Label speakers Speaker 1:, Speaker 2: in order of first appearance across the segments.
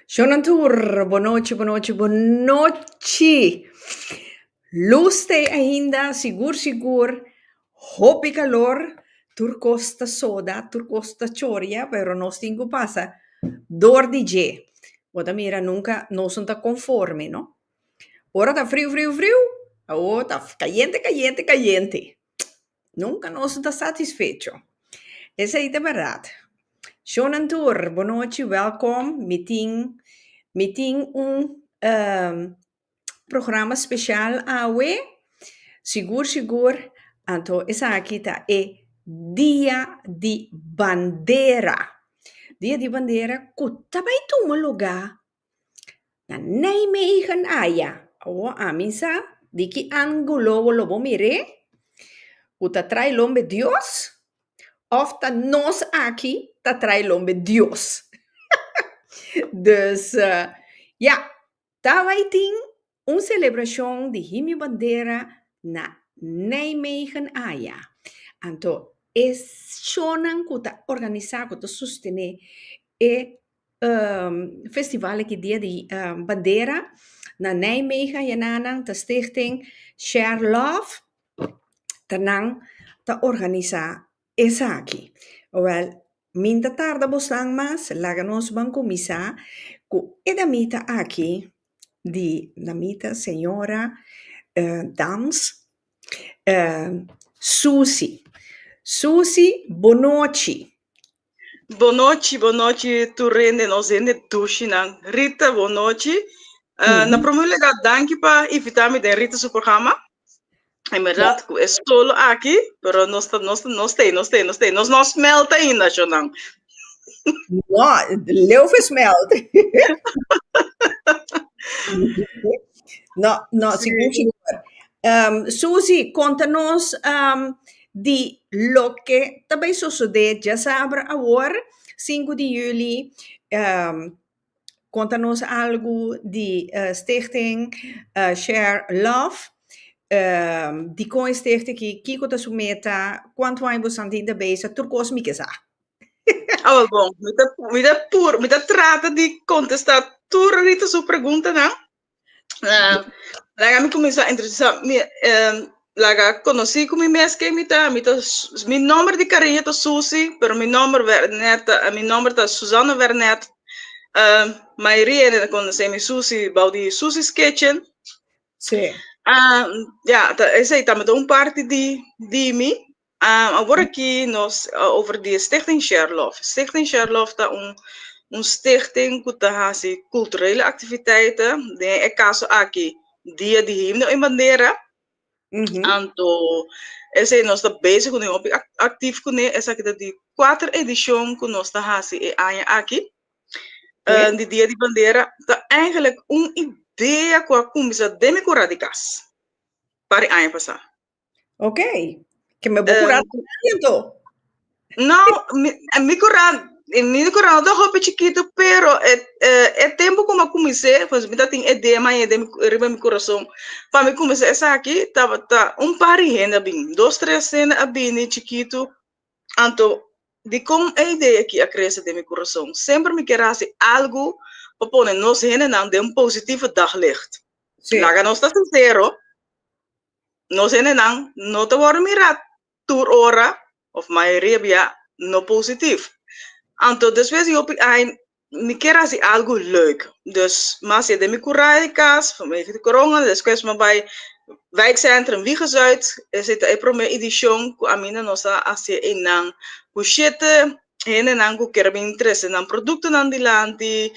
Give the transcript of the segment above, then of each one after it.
Speaker 1: Jonathan, boa noite. Luste ainda, sigur. Hopi calor, turcosta soda, turcosta choria, pero nós tingo passa. Dor de je. Bota mira, nunca, não são tá conforme, não? Ora tá frio. Agora tá caliente. Nunca nós tá satisfeito. Essa aí é verdade. Jonathan, boa noite, welkom. Meeting programa special awe. Sigur. Anto, essa aqui tá Dia de Bandeira. Dia de Bandeira, kuta bai tu lugar. Na Nijmegen aya. O amisa, diki angulo lobo mire. Kuta trai lombe Dios. Of ta nos aqui, ta trai lombe Dios. Dus, ja, daar wij een celebração de Himi Bandeira na Nijmegen Aya. Anto, shonan kuta organizar, kuta sustene festival que dia de Bandeira na Nijmegen, Jananang, de stichting Share Love, tenang ta organizar esa aqui. Wel, minta tarda bostang mas, laganos banco misa, ku edamita aqui, di namita senhora Dams, Susi. Susi, bonoci.
Speaker 2: Bonoci, tu rende nos ende tushinan. Rita, bonoci. Na promulega danke pa invitami de Rita su programa. En verdad, es solo aquí, pero no stay. Nos smelta ainda, Shonan.
Speaker 1: No, leu smelt. No,
Speaker 2: Sí.
Speaker 1: Sigur. Susi, conta-nos de lo que também sucede, já sabe, agora, 5 de julho, conta-nos algo de stichting Share Love, de com stichting que Kiko ta sumeta, quanto vai você ainda beijar, turcos me quiser.
Speaker 2: Ah, bom, me trata de contestar tudo Rita su pergunta, não? Laga me começar a interessar, laga conheci com mi mês que mi nome de carinha tá Susi, pero mi nome tá Susana Vernet. Maioria conhece mi Susi, baudi Susi's Kitchen.
Speaker 1: Sim.
Speaker 2: Ja, essa aí também uma parte de mim. Agora aqui nós over de Stichting Share Love. Stichting Share Love tá stichting que tá assim culturele activiteiten. É caso aqui dia de himno em bandeira. Anto essa aí nós tá bezig com o ativo com essa aqui de 4 edição que nós tá assim aqui. De dia de bandeira tá eigenlijk ideia com a comissão democráticas para ano passado.
Speaker 1: Ok. Que me vou curar então.
Speaker 2: Não, me curar do roupa chiquito, pero é tempo como eu comecei, pois me dá tem ideia, mas riba meu coração. Para me começar essa aqui, tá par de renda bem, 2, 3 cenas bem chiquito, anto de como a ideia que a cresce de meu coração. Sempre me quer fazer algo para pôr nos renda não de positivo daglicht. Laga nós tá sincero, nos renda não te vou mirar tur ora of maioria via no positief. Anto, dus wees je op me quer fazer algo leuk. Dus mas je de me corrigas, vanwege de corona, dus kwets maar bij wijkcentrum Wiegezuid, zit een prome edition, ku amina nosa asie enang, ku shete, heen en ang ku kerbe interesse aan producten aan die land, die,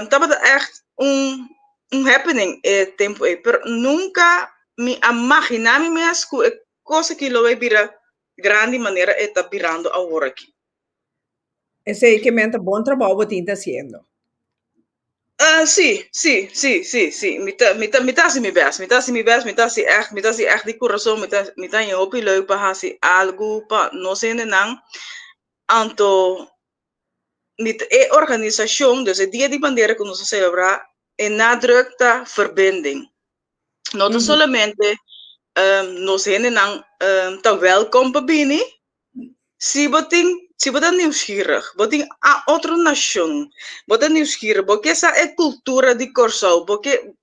Speaker 2: dat was echt een happening, tempo, per nunca me imaginami mes, ku cosa que lo ve bira grande maneira está virando agora aqui.
Speaker 1: Esse aí que menta bom trabalho que está fazendo.
Speaker 2: Sim. Me tá assim me echt de coração, me tá em hopi leuk para fazer algo para nós ainda não. Anto é organização, dus het dia de bandeira que nós celebrar, é nadruk da verbinding. Não somente nós ainda não tá welkom para bini. Se boting se você é nieuwsgierig, você a outra nação, você é nieuwsgierig, porque essa é cultura de Corsau, porque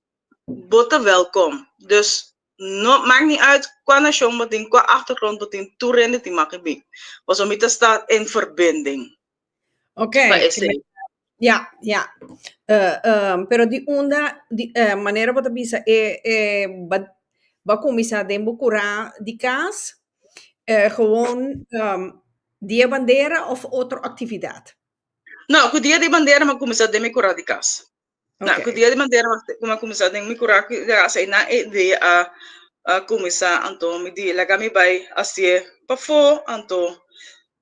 Speaker 2: você welkom. Dus no, maakt niet uit qua nation, wat qua achtergrond, wat in toerennen, die mag ik niet. Want zo met staat in verbinding.
Speaker 1: Ok,
Speaker 2: Bij esse.
Speaker 1: ja, ja. Pero di onda, di maneira bota bisa ba começar a cura di cas, gewoon dia bandeira of outra atividade?
Speaker 2: Não, com o dia de bandeira, mas começar a decorar de casa. Não, com o
Speaker 1: Ok.
Speaker 2: dia de bandeira, mas começar a decorar de casa, e na ideia a começar, então, me diz, lá me vai, assim, para fora, então,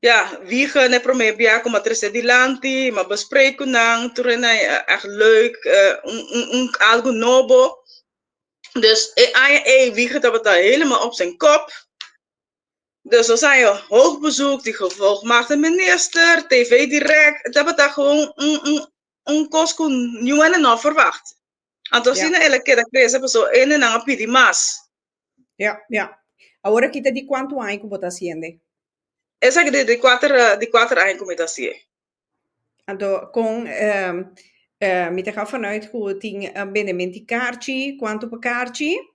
Speaker 2: ja, wie gaan er mee bij komen met residentie, maar bespreken dan, toen echt leuk, algo novo. Dus wie gaat dat helemaal op zijn kop. Dus dan zijn je hoogbezoek, die gevolgmaakte minister, tv direct, dat betekent gewoon een kosko nieuw en nog verwacht. En toen zien we elke keer dat krijgen zo een en ander pidi mas.
Speaker 1: Ja, ja. Agora kita di quanto anos que você haciendo?
Speaker 2: Essa que de quatro anos como está assim.
Speaker 1: Então, com me te gaan vanuit hoe ting abonnement die kaartje, quanto per kaartje?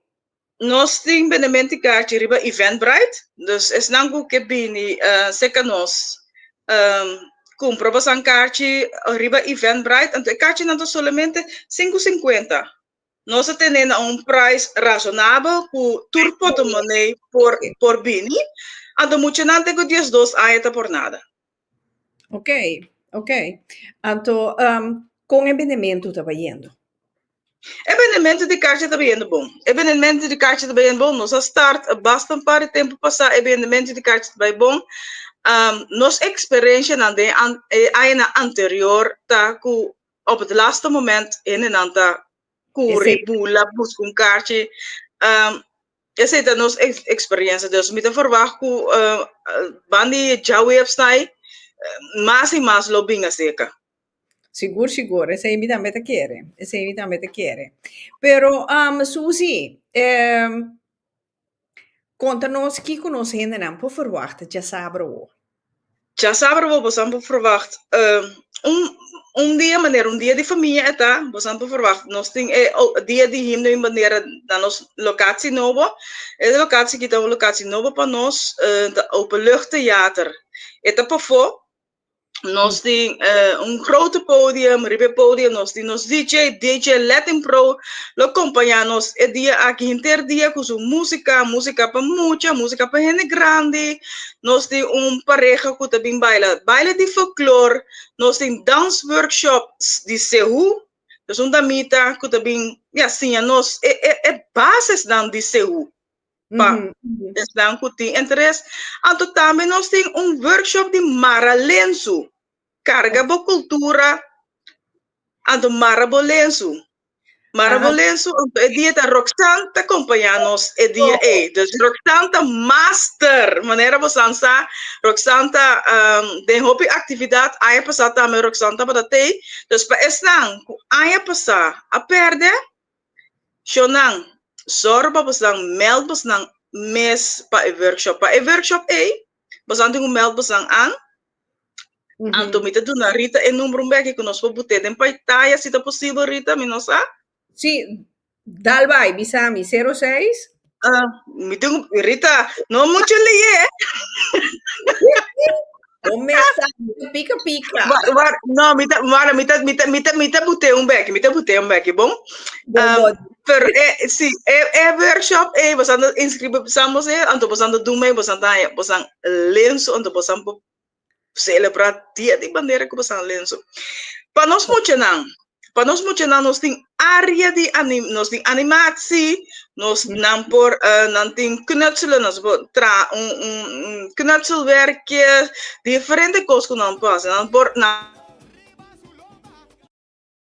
Speaker 2: Nós temos benefício kaartje riba Eventbrite, dus is nangu que bini seca nós compra você kaartje riba Eventbrite, então kaartje não somente 5,50. Nós temos preço razonável com tour portemonnee por bini, então muito não tem que dias dois aeta por nada.
Speaker 1: Ok, ok. Então, com abonnement estava indo?
Speaker 2: Evenemento de kaartje também é bom. Evenemento de kaartje também é bom. Nós start bastante para tempo passar. Evenemento de kaartje também é bom. Nossa experiência na anterior tá com op het laatste moment in anta kuri bula bus com kaartje. Essa é a nossa experiência. Dus met een verwacht ku bandi já website mais e mais lobbying zeker.
Speaker 1: Seguro, seguro. Esse aí me também te quer. Esse aí me também te quer. Pero, Suzy, conta-nos que conosco ainda não por verwachten, já sabe o.
Speaker 2: Já sabe o que você verwacht. Een dia de família tá, você verwacht. Nós tem dia de himno em maneira da nossa locatie novo. Essa locatie que tá uma locatie novo para nós, da openluchttheater. Eta para fo. Nós tem grote podium, ribe podium, nós tem nos DJ Latin Pro, lo acompanha nós dia aqui inter dia com sua música para mucha, música para gente grande, nós tem pareja que também baila de folclore, nós tem dance workshops de Sehu, então damita que também, assim, nós é bases de Sehu. Estão com interesse. Então também nós temos workshop de Maralenso. Carga boa cultura. Então Marabolenso. Marabolenso, é dia da Roxana te acompanha-nos, é dia Dus Roxana master. Maneira você lançar, Roxana tem hobby atividade, aí passar também Roxana para ter. Dus para estar, aí passar, a perder, Shonang. Zorba basang meld basang mes pa workshop. Pa workshop basang tingu meld basang ang. Anto mita do na Rita e número mbeki que nós vamos ter. Tem paitaia se tá possível Rita, minosa?
Speaker 1: Sim, dalbai, bisami 06.
Speaker 2: Mita Rita, não muito lié.
Speaker 1: Começa, pica.
Speaker 2: Não, mita botei bek, bom? Pero sim, workshop basando inscrever basamos anto basando dume basando lenço anto basando celebrar dia de bandeira que basando lenço. Para nós nós tem área de nós tem animatie, nós não por não tem knutselen, nós tra knutselwerkje, diferente coisas que não passa, não por na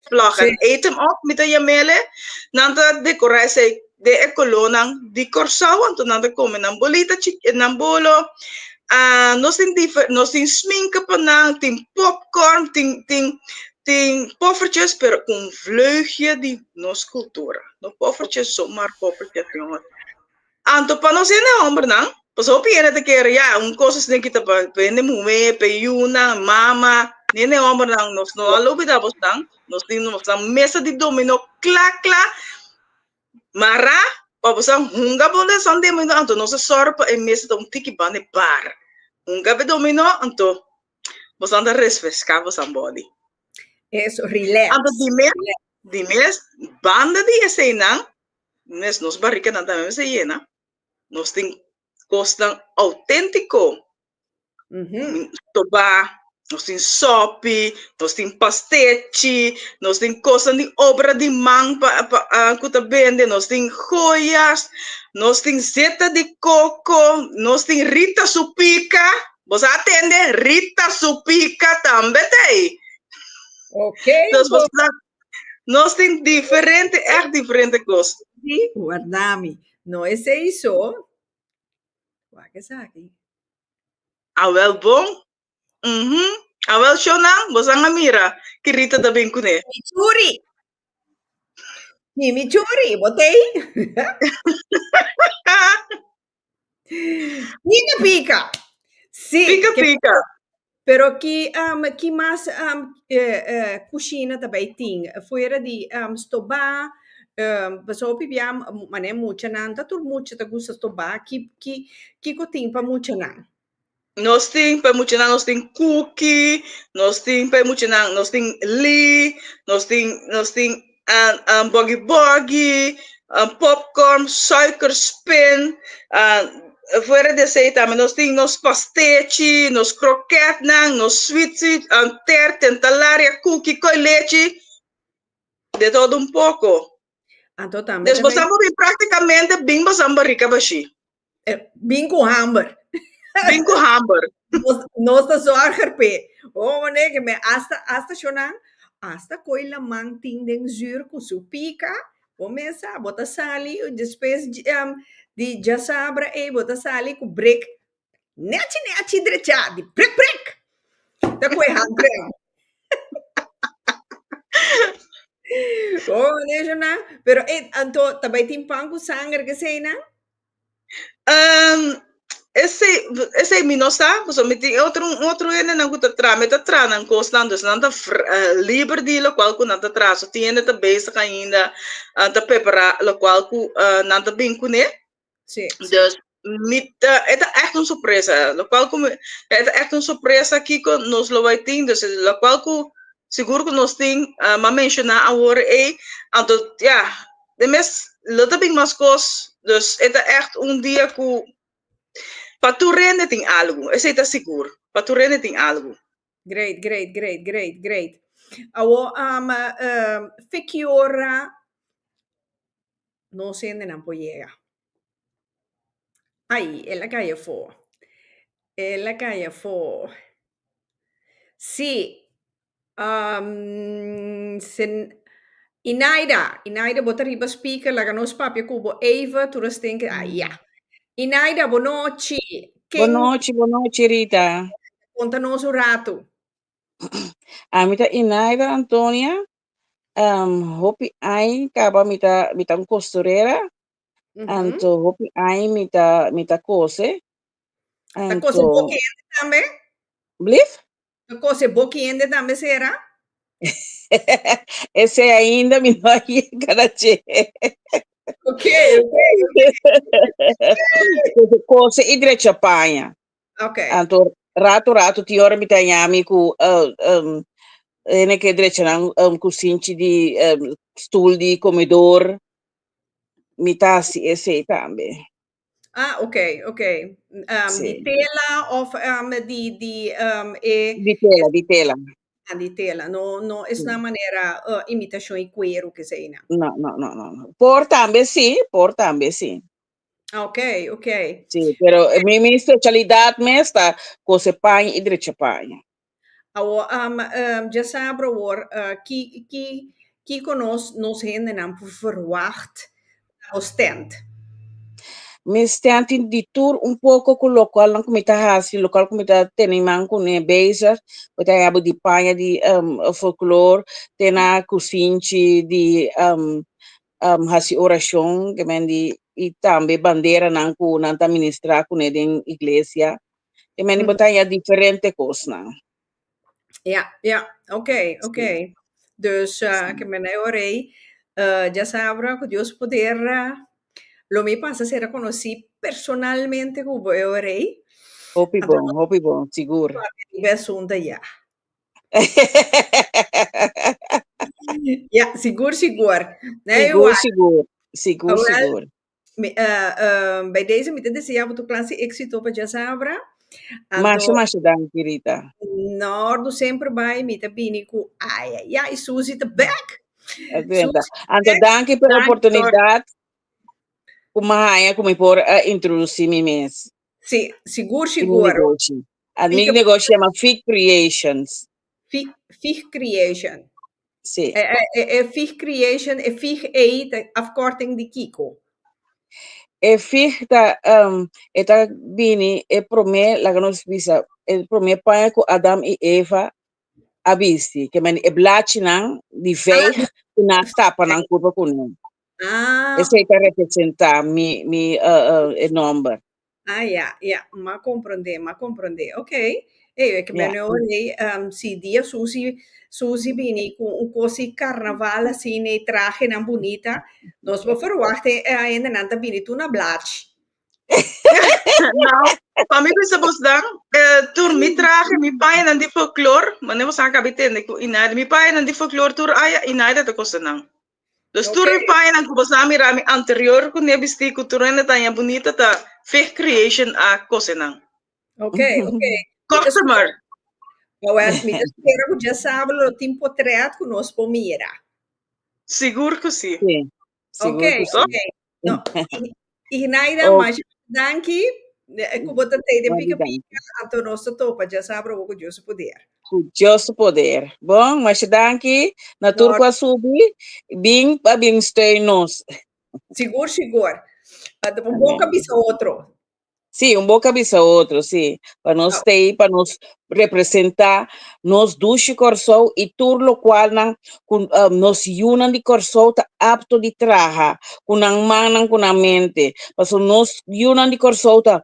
Speaker 2: plagen eten op met de jamele, dan de decoratie de ecolonang di Corsau, en dan de komen naar bolita naar bolo, nos tin sminken panang, tin popcorn, tin poffertjes, pero con vleugje die nos cultura, no poffertjes zomaar poffertjes jongen. Anto pa nos in de hombre dan, Pas hoop je te keren, ja, cosas de kita pa pende mume, pe yuna, mama, nene omber nang nos no alobi da bos nang, nos tin nos nang mesa di domino, kla, mara, pa bos nang hunga bonde sande mo anto nos sorpa e mesa da tiki bane bar. Hunga be domino anto bos nang da refresca bos nang body.
Speaker 1: Eso, relax.
Speaker 2: Anto di mes, banda di ese nang, nes nos barrica nanta me se llena, nos tin costan auténtico. Toba, nós tem sopi, nós tem pastete, nós tem coisa de obra de mão para vender, nós tem joias, nós tem zeta de coco, nós tem Rita Supica. Você atende Rita Supica também tem.
Speaker 1: Ok.
Speaker 2: Então, nós tem diferente, é diferente coisa.
Speaker 1: Sim, guardami. Não é isso. Guarda aqui.
Speaker 2: Ah, well, bom. Ah, well, Shona, você não mira que Rita tá bem com ele.
Speaker 1: Michuri. Michuri, botei. Pica. Sí.
Speaker 2: Pica.
Speaker 1: Pero que mais cozinha também tem. Fora de stoba, pessoal pibiam, mas é muito não, tá tudo muito tá gosta stoba, que tem para muito não.
Speaker 2: Nós tem para muito não, nós tem cookie, nós tem para muito não, nós tem lee, nós tem buggy, popcorn, suikerspin, fora desse aí também nós tem nos pastete, nos croquete, nos sweet, ter, tentalaria, cookie, com leite, de todo um pouco.
Speaker 1: Então também.
Speaker 2: Depois praticamente bem bastante rica baixi.
Speaker 1: Bem com hamburger.
Speaker 2: Bem com hamburger.
Speaker 1: Nossa zorger pe. Oh, né, que me hasta chonan, hasta coila mang ting den zuur com su pica, começa bota sali, depois de já sabra bota sali com break. Neti drecha, de break. Da coi hambre. Oh, né, chonan, pero anto também tem pão com sangue que sei, não?
Speaker 2: Esse minosa, pues tem outro ene na guta tra, meta tra na constando, se nanta livre di lo qual ku nanta tra, so tiene ta base ainda, ta prepara lo qual ku nanta bem ku ne.
Speaker 1: Sim.
Speaker 2: Dus é echt een surpresa, lo qual ku é echt een surpresa aqui com nos lo vai ting, dus lo qual ku seguro que nós tem ma mencionar agora anto ja, de mes lota bem mais coisas, dus é echt dia ku para tu rende tem algo, esse está seguro. Para tu rende tem algo.
Speaker 1: Great. Awo fikiora não sei onde não pode Aí, ela caiu fora. Sim. Inaida bota riba speaker, laga nos papia cubo Eva, tu rastinke, ja. Inaida, boa noite.
Speaker 3: Boa noite, Rita.
Speaker 1: Conta-nos o rato.
Speaker 3: A mita Inaida Antônia, hopi ai kaba mita costureira, anto hopi ai mita cose.
Speaker 1: A cose boquiende também?
Speaker 3: Blif?
Speaker 1: A cose boquiende também será?
Speaker 3: Esse ainda me não aí cada che.
Speaker 1: Ok.
Speaker 3: Cose idre chapanha.
Speaker 1: Ok.
Speaker 3: Anto rato ti ora mita yami ku ene che drecha ku sinci di stoel di comedor mitasi esse também.
Speaker 1: Ah, ok.
Speaker 3: Sì.
Speaker 1: Di tela of di
Speaker 3: Di tela.
Speaker 1: Di tela, no è una maniera imitazione cuero che sei, no?
Speaker 3: No. Por también sí.
Speaker 1: Ok.
Speaker 3: Sí, pero mi especialidad me está cose pan y drecha pan.
Speaker 1: Já sabe hoor, que conosco nos henden aan verwacht Ostend.
Speaker 3: Me stand in di tour un poco con local lang kumita hasi local kumita teniman con ne bezig wat hij hebben die panja di folklore tena kusinci di hasi oração que men di e também bandeira não ku nanta ministrar ku neden igreja. E meni botanya diferente coisas não.
Speaker 1: Ja, oké. Dus que me orei, ya sabrá que Dios poder, lo me pasa será conocí personalmente como orei,
Speaker 3: Hopi bom, seguro.
Speaker 1: Besunda ya. Ja, sigur. Nee,
Speaker 3: Seguro.
Speaker 1: Bij deze met deze jaar tu classe éxito para já sabra.
Speaker 3: Mas dan querida.
Speaker 1: No, sempre vai me bini ku ai, Suzy the back.
Speaker 3: É verdade. Então, danke pela oportunidade. Como por introduzir me mesmo.
Speaker 1: Sim, seguro.
Speaker 3: A meu negócio chama Fig Creations.
Speaker 1: Fig Creation.
Speaker 3: Sim.
Speaker 1: Fig Creation, Fig Eat, afkorting de Kiko.
Speaker 3: Fig eta bini, prome, la nos visa, prome panha com Adam e Eva, abisti, que men blachi nang, di veig, na tapa nang curva com esse aí representa mi number.
Speaker 1: Ja, ma comprende. Ok. E che me ne orei, si dia Susi bini con così carnaval, assim, ne traje na bonita, nós vou verwachten, ainda nanta bini tu na blach.
Speaker 2: Nou, para mim que sabes dan, tur mi traje mi pai nan di folklore, mas não vou kabitende ku inada mi pai nan di folklore tur aya inada te kosa nan. Dus tur mi pai nan ku basami rami anterior ku ne bisti ku tur na tanya bonita ta Fig Creation a kosa nan.
Speaker 1: Ok.
Speaker 2: Customer.
Speaker 1: Well, mi spero che già sabe lo tempo treat con nos pomira.
Speaker 2: Seguro que sim.
Speaker 1: Ok. No, Ignaida, mas danki, kubota te de pica, anto nosso topa, já sabe o que Deus poder.
Speaker 3: Deus poder. Bom, mas danke, na turco subi, bem stay nos.
Speaker 1: Seguro. Um bom cabeça outro.
Speaker 3: Sim, boca cabeça outro, sim. Para nós ter, para nos representar, nós duche corso e tudo o qual nos unan de corso tá apto de trabalhar, com a mão, com a mente. Mas nós unan de corso tá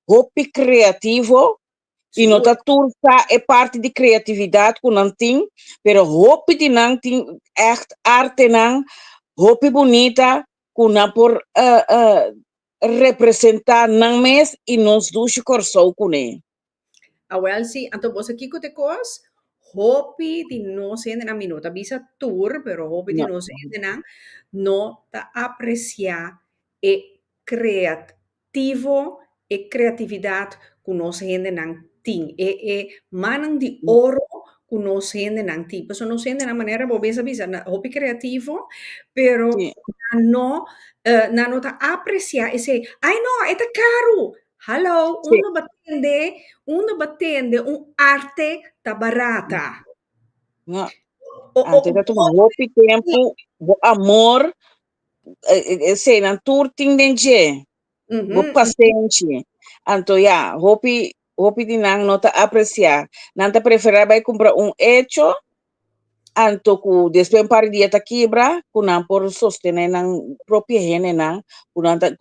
Speaker 3: hopi criativo e não tá tudo é parte de criatividade com não tem, pero hopi de não tem echt arte não, hopi bonita com não por representar não mes e nos duche corso com ele.
Speaker 1: Well, sim, então você aqui com tecos, hopi de não ser na minuta, bisa tour, pero hopi de não ser na não tá apreciar e criativo e criatividade que nós ainda não tem e manang de ouro que nós ainda não tem. Porque nós ainda na maneira bobesa bisa hopi criativo, pero não tá apreciar e sei, ai não, é caro. Hallo, uno batende arte tá barata.
Speaker 3: Não. Antes de tomar hopi tempo, amor, sei, na turting denje, paciente. Então, hopi de não tá apreciar. Não tá preferir vai comprar hecho, anto ku después par dia ta quebra, ku não por sostener nang propia gente nang, ku não tá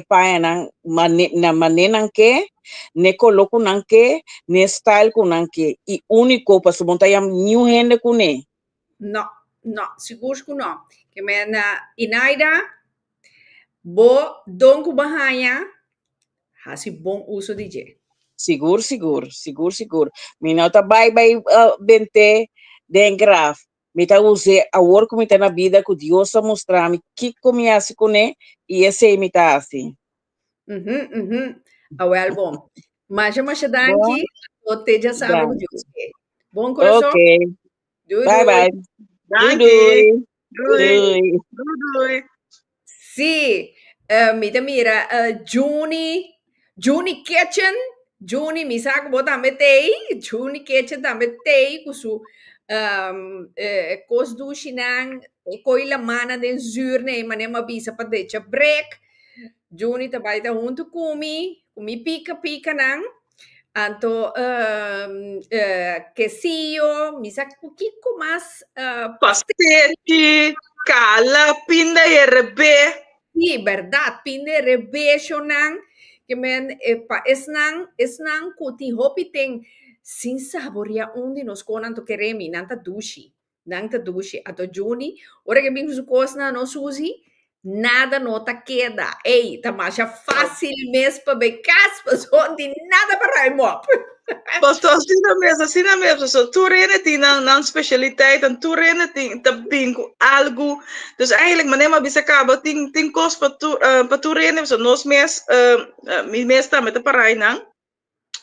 Speaker 3: pa nang na maneira que ne coloco nang que ne style ku nang que e único para su montar new gente ku ne.
Speaker 1: No, seguro que não. Que me na inaida bo don ku bahaya hasi bom uso de je.
Speaker 3: Seguro. Mi nota bye bente den graf. Mi ta use a work mi ta na vida que Deus a mostrar mi que comiasse com ne e esse mi ta assim.
Speaker 1: Well, bom. Mas danke, o te já sabe o Deus que. Bom coração.
Speaker 3: Okay. Bye.
Speaker 2: Danke.
Speaker 3: Dui.
Speaker 1: Sì, mira, Juni Kitchen, Juni mi sa ko tambe tei, Juni Kitchen tambe tei kusu kos dushinang koi la mana den zuurne mane mabisa pa decha break. Juni tabaita junto kumi pica nang. Anto quesillo, mi sa poquito más
Speaker 2: pastete, cala, pinda e rebe.
Speaker 1: Sí, verdad. Pinde rebesyo nang que men pa es nang kuti hopi ting sin saboria undi nos konan to keremi nanta dushi. Nanta dushi ato juni. Ora que bem su cosna no susi. Nada nota queda. Ei, tamasha fácil mês para becas, mas onde nada para raimop.
Speaker 2: Pastor, assim na mesma, so toerenen die na specialiteit en toerenen die te bingo algo. Dus eigenlijk maar maar bisa kaba ting kos pa toerenen so nos mi mes ta met de paraina.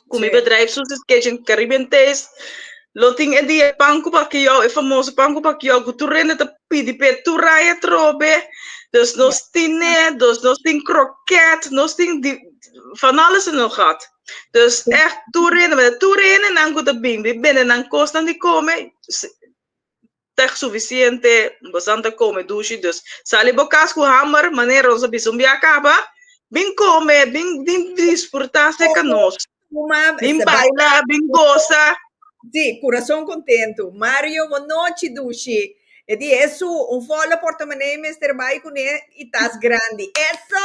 Speaker 2: Kumi bedrijf zoals het Kitchen Caribbean Taste. Loting en die panko pakio, e famoso panko pakio, ku toerenen te pidi pe toeraie trobe. Dus nos tine, dus nos ting kroket, nos ting van alles en nog gaat. Dus echt toerennen, met toerennen en goed de bing, binnen en kosten die komen, echt sufficiënte, bastante komen douche, dus sali bokas ku hammer, maneer onze bisumbia kaba, bing komen, bing disportarse canos, bing baila, bing goza.
Speaker 1: Sí, corazón contento. Mario Monochi Dushi. E di eso, un folle portemonnee, Mr. Baikune, e tas grande. Eso!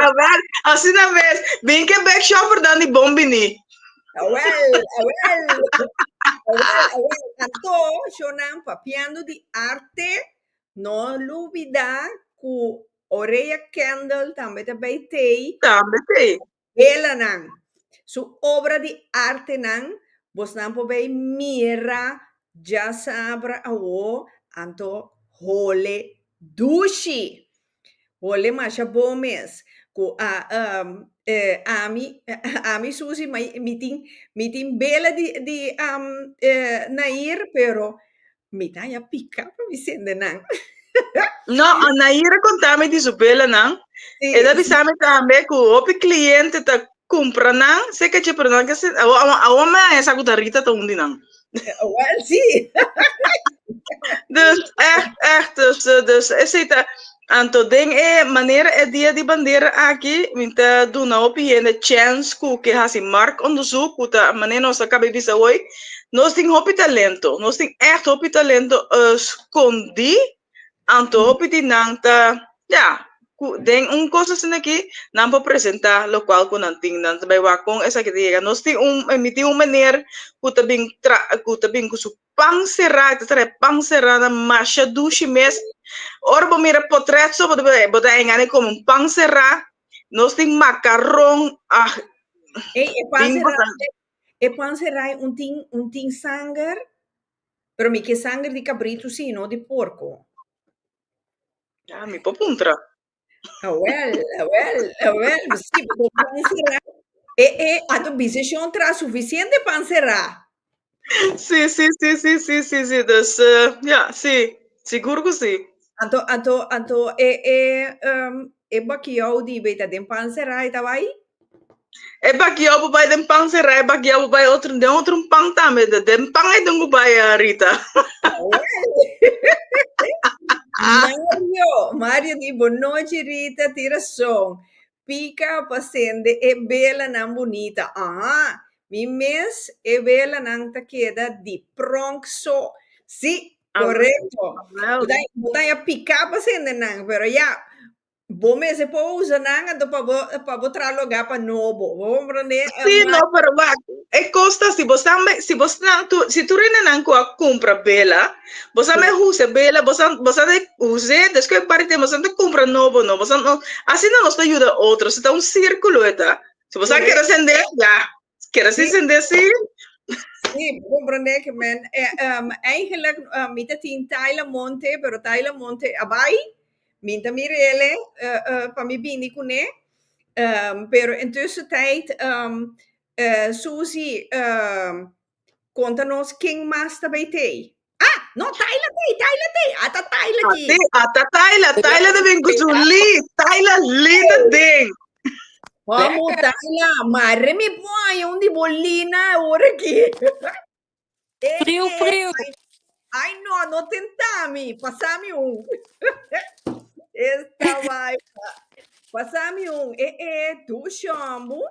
Speaker 2: A ver, assim na vez, bem que back shopper dan die bombini.
Speaker 1: Awel. Anto, Shonan, papiando di arte, no lubida, ku Oreia Candle, também também tem.
Speaker 2: Também tem.
Speaker 1: Bela nang. Su obra di arte nang, bos nan po bay mira, ja sabra awo, anto hole dushi. Hole masha bomes. Ku ami susi miting bela di nair, pero mitaya pica pa visende nang.
Speaker 2: No, a Naira contame di supela nang. E da bisame também ku opi cliente ta compra nang, se que te perdoa que se a uma essa guitarrita ta undi nang.
Speaker 1: Well, sim.
Speaker 2: Dus echt dus essa anto ding maneira é dia de bandeira aqui, minta do na opi ene chance ku que hasi mark onderzoek ku ta maneira nós acaba bisa hoy. Nós tem hopi talento, nós tem echt hopi talento escondi. Anto hopi di nangta, ja, den un cosa sin aqui, não para apresentar, lo qual com nanting nan também wa com essa que diga, nós tem emiti maneira ku tabing ku su pang serra, pang serra na masha dushi mes, orbo mira potret so boda engane como un pang serra, nós tem macarrão,
Speaker 1: e pan serra un ting sanger, pero mi che sanger di cabrito sì, no di porco.
Speaker 2: Ah, mi papuntra.
Speaker 1: Well, sì, pan serra. A tu bisogno tra sufficiente pan serra.
Speaker 2: Sì, dus, ja, sì, sicuro così.
Speaker 1: Anto, bakio di beta den pan serra e tawai?
Speaker 2: E bakio bij den pan serra, e bakio bij outro pan também, den pan é dungu bij Rita.
Speaker 1: Mario di Bonoci Rita Tirason. Pica pasende e bella nan bonita. Ah, mi mes e bella nan taqueda di pronxo. Sì, corretto. Budai a pica pasende nan, pero ya. Bome se può usare nang pa botra loga pa nobo.
Speaker 2: Sì, no, però va, e costa si tu rene nan ko compra bela, bosame use bela, bosame use, después parite bosame compra novo, no, bosame así no nos ayuda otros, está un círculo eta. Si bosame quiere ascender, ya. Quiere ascender, sí.
Speaker 1: Sí, comprende que men eigenlijk mita tin Tyler Monte, pero Tyler Monte abai. Minta Mirele, para mi bini kune, pero in tussentijd, Susie, conta-nos King Master bij thee. Ah, no, Tyler thee, ata Tyler ki.
Speaker 2: Tyler de winkel zo lief, Tyler lieve ding.
Speaker 1: Vamos, Tyler, maar mi puoi, un di bollina, ora che.
Speaker 4: Frio.
Speaker 1: Ai, no tentami, passami un. Esta vai. Passami un. Tu chamo.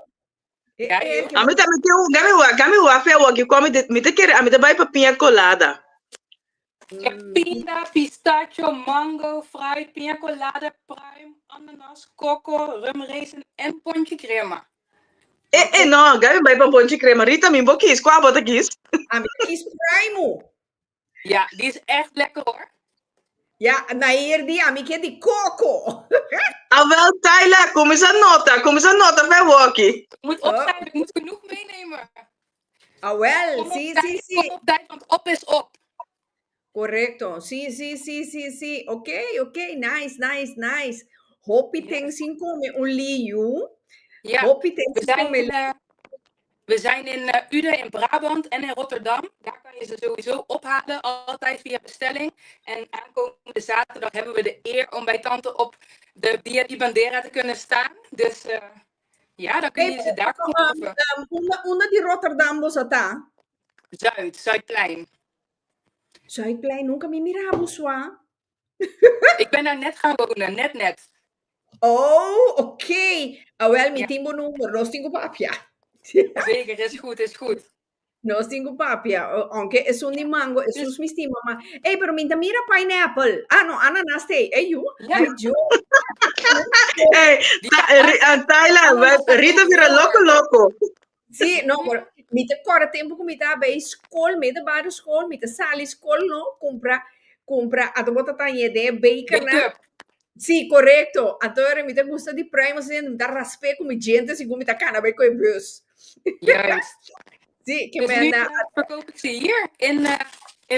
Speaker 2: A mim também tem gami wa fe wa que come me te quer, a mim te vai papinha colada.
Speaker 4: Ik heb pinda, pistachio, mango, fruit, pina colada, pruim, ananas, coco, rumraisin en ponche crema.
Speaker 2: No, Gabi, vai pra ponte crema. Rita, me boquis. Qual a bota quis?
Speaker 1: A minha kies primo.
Speaker 4: Ja, die is echt lekker hoor.
Speaker 1: Ja, na hier die, a minha que de coco.
Speaker 2: Wel, Tyler, kom eens een nota bij Walkie.
Speaker 4: Ik moet opschrijven, ik moet genoeg meenemen.
Speaker 1: Ah, wel,
Speaker 4: Kom
Speaker 1: sim,
Speaker 4: op
Speaker 1: sim,
Speaker 4: tijd,
Speaker 1: sim.
Speaker 4: kom op tijd, want op is op.
Speaker 1: Correcto. Sim, sim, sim, sim, sim. Ok. Nice. Hopi
Speaker 4: Yes.
Speaker 1: tem sin come un liu.
Speaker 4: Ja,
Speaker 1: Hopi tem
Speaker 4: we
Speaker 1: sin come
Speaker 4: zijn in Uden in Brabant en in Rotterdam. Daar kan je ze sowieso ophalen, altijd via bestelling. En aankomende zaterdag hebben we de eer om bij tante op de Via di Bandera te kunnen staan. Dus ja, dan kun je ze daar komen proeven.
Speaker 1: Una di Rotterdam was tá?
Speaker 4: Zuidplein.
Speaker 1: Zuidplein, nunca me mirava, sua.
Speaker 4: Ik ben daar net gaan wonen, net.
Speaker 1: Oh, ok. Ah, well, mi
Speaker 4: Ja.
Speaker 1: timbo numero, nós tingo papia.
Speaker 4: Zeker, is goed.
Speaker 1: Nós tingo papia. Aunque es un di mango, es sus mi stima, ma... Hey, pero minta mira pineapple. Ah, no, ananas te. Hey, you?
Speaker 4: Ja.
Speaker 1: Hey, you?
Speaker 2: Hey, Tyler, Rita vira loco.
Speaker 1: Sì, no, mi te corre tempo come mi ta bei school, mi te bado school, mi te sali school, no? Compra, a dopo tanya de baker, na?
Speaker 4: Make-up.
Speaker 1: Sì, corretto. Allora mi te gusta di prima, se mi ta raspe come gente, si come ta cana bei coi bus.
Speaker 4: Juist.
Speaker 1: Sì, che
Speaker 4: Dus
Speaker 1: me
Speaker 4: nu
Speaker 1: na...
Speaker 4: verkoop ik ze hier in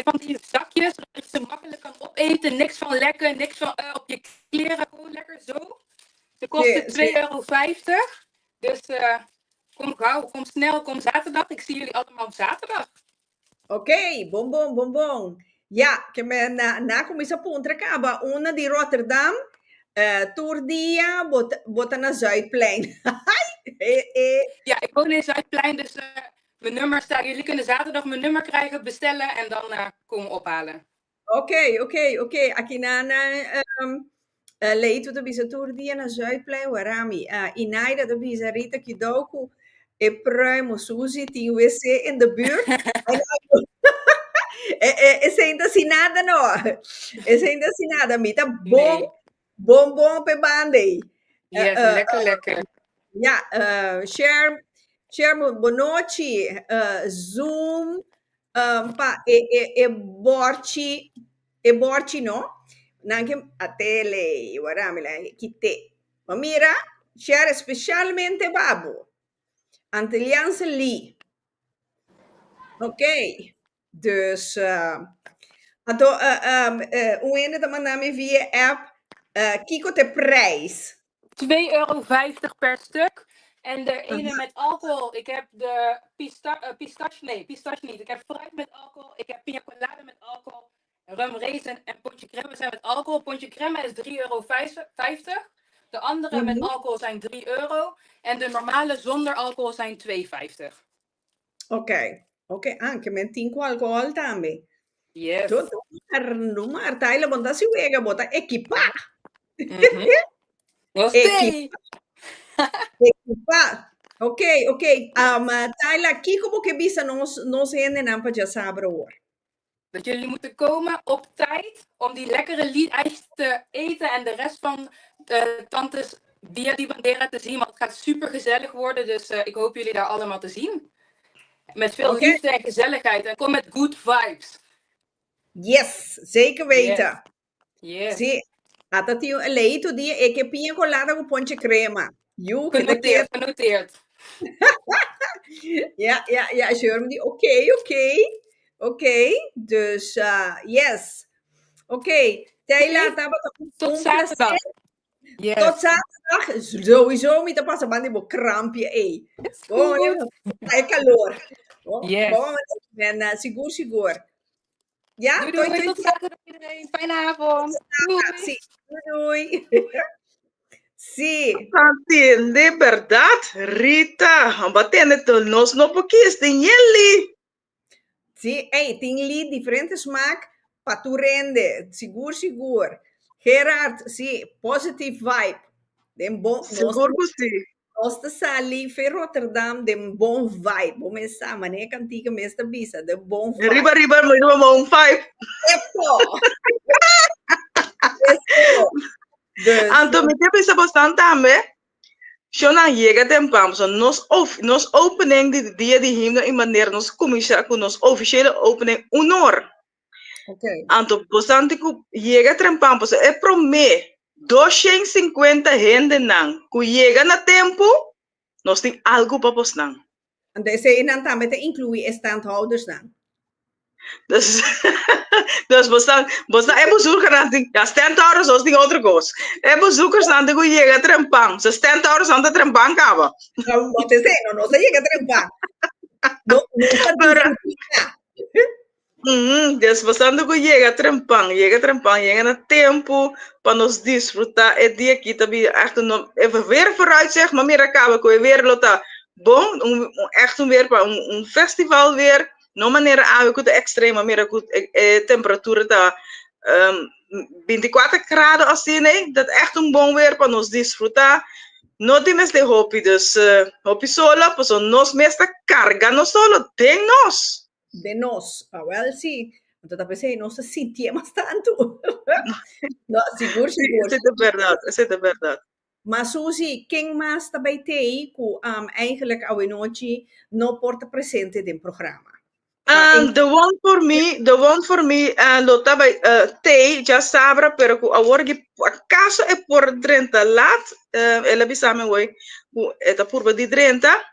Speaker 4: van die zakjes, zodat je ze makkelijk kan opeten. Niks van lekken, niks van op je kleren, gewoon lekker zo. Ze kosten €2,50. Dus kom gauw, kom snel, kom zaterdag. Ik zie jullie allemaal op zaterdag.
Speaker 1: Ok, bom. Ja, che me na come sa puntra caba, una di Rotterdam, Tourdia, bota na Zuidplein.
Speaker 4: Ja, ik woon in Zuidplein, dus mijn nummer staat. Jullie kunnen zaterdag mijn nummer krijgen, bestellen en dan komen ophalen.
Speaker 1: Ok. Aqui na leito da bisa Tourdia na Zuidplein, warami. Inaida da bisa Rita Kidoku, e pruimo Suzy, tem wc in de buurt. Esse ainda assim nada, não. Esse ainda assim nada. Mita bom pe bande.
Speaker 4: Yes, lekker.
Speaker 1: Ja, share boa noite. Zoom, pa borchi no. Nanke a tele, guardamela, kite. Ma mira, share specialmente babu. Antilliaanse Lee. Ok. Dus, hoe in het mandar me via app, kiko de prijs.
Speaker 4: €2,50 per stuk. En de ene met alcohol. Ik heb de pistache niet. Ik heb fruit met alcohol. Ik heb pina colada met alcohol. Rum raisin en ponche crème zijn met alcohol. Ponche crème is €3,50. De andere met alcohol zijn €3. En de normale zonder alcohol zijn €2,50.
Speaker 1: Ok, anche met 5 alcohol também.
Speaker 4: Yes.
Speaker 1: Numar, Tyler, want dat is uw eigen bota. Equipa. Equipa. Ok. Tyler, kiko porque bisa nos hende nampa ja sabre hoor.
Speaker 4: Dat jullie moeten komen op tijd om die lekkere liedijs te eten en de rest van de tantes Via di Bandera te zien. Want het gaat super gezellig worden, dus ik hoop jullie daar allemaal te zien. Met veel liefde en gezelligheid. En kom met good vibes.
Speaker 1: Yes, zeker weten.
Speaker 4: Yes.
Speaker 1: Sim. Até tinha leito dia e que pina colada com ponche crema. You
Speaker 4: Genoteerd.
Speaker 1: Ja, sure. Oké. Dus, yes. Oké. Taylor,
Speaker 4: tot zaterdag.
Speaker 1: Yes. Tot zaterdag. Sowieso met de passen die krampje. Gewoon even calor.
Speaker 4: Yes.
Speaker 1: En sigur. Ja,
Speaker 4: doei. Tot zaterdag iedereen. Fijne avond.
Speaker 1: Doei. Sí.
Speaker 2: De verdad, Rita, batendo nos no poquis, tem ele.
Speaker 1: Sí, tem ali diferente smaak, para tu rende, seguro. Gerard, sí, positive vibe.
Speaker 2: Seguro que sim.
Speaker 1: Nós te sali fe Rotterdam de bom vibe. Começar, mané cantiga mestra bisa, de bom vibe.
Speaker 2: Riba, mo mo 5.
Speaker 1: Epo! Epo!
Speaker 2: Anto me te pensa bastante também. Zo na llega tempam, so nos opening die dia die himno in maneira nos comissão com nos officiële opening honor.
Speaker 1: Ok.
Speaker 2: Anto bastante ku llega tempam, so é promê 250 gente nang. Ku llega na tempo, nós tem algo para pos nang.
Speaker 1: En deze inaan também te inclui standhouders dan.
Speaker 2: Dus, dus bastante é bezoeker na ding. Ja, stentouders os ding outra coisa. É bezoekers na ding ku llega tempam. So stentouders aan de tempam kaba.
Speaker 1: No te sé, no se llega a trempar. No
Speaker 2: Pero dus bastante que llega na tempo para nos desfrutar é dia aqui também echt no even weer vooruit zeg maar meer acaba com weer lota bom echt weer para festival weer no maneira água com extrema meer com temperatura tá 24 graden assim né dat echt bom weer para nos desfrutar no tienes de hopi dus hopi solo pues nos mesta carga no solo tem nos
Speaker 1: de nós. Well, sim. Então, tá pensando, não se sentia mais tanto. No, seguro.
Speaker 2: Isso é de verdade.
Speaker 1: Mas, Suzy, quem mais também tem que eigenlijk a noite não porta presente no programa?
Speaker 2: The one for me, lo também tem, já sabe, pero agora que acaso é por 30 lat, ela bisame hoje, é por de 30.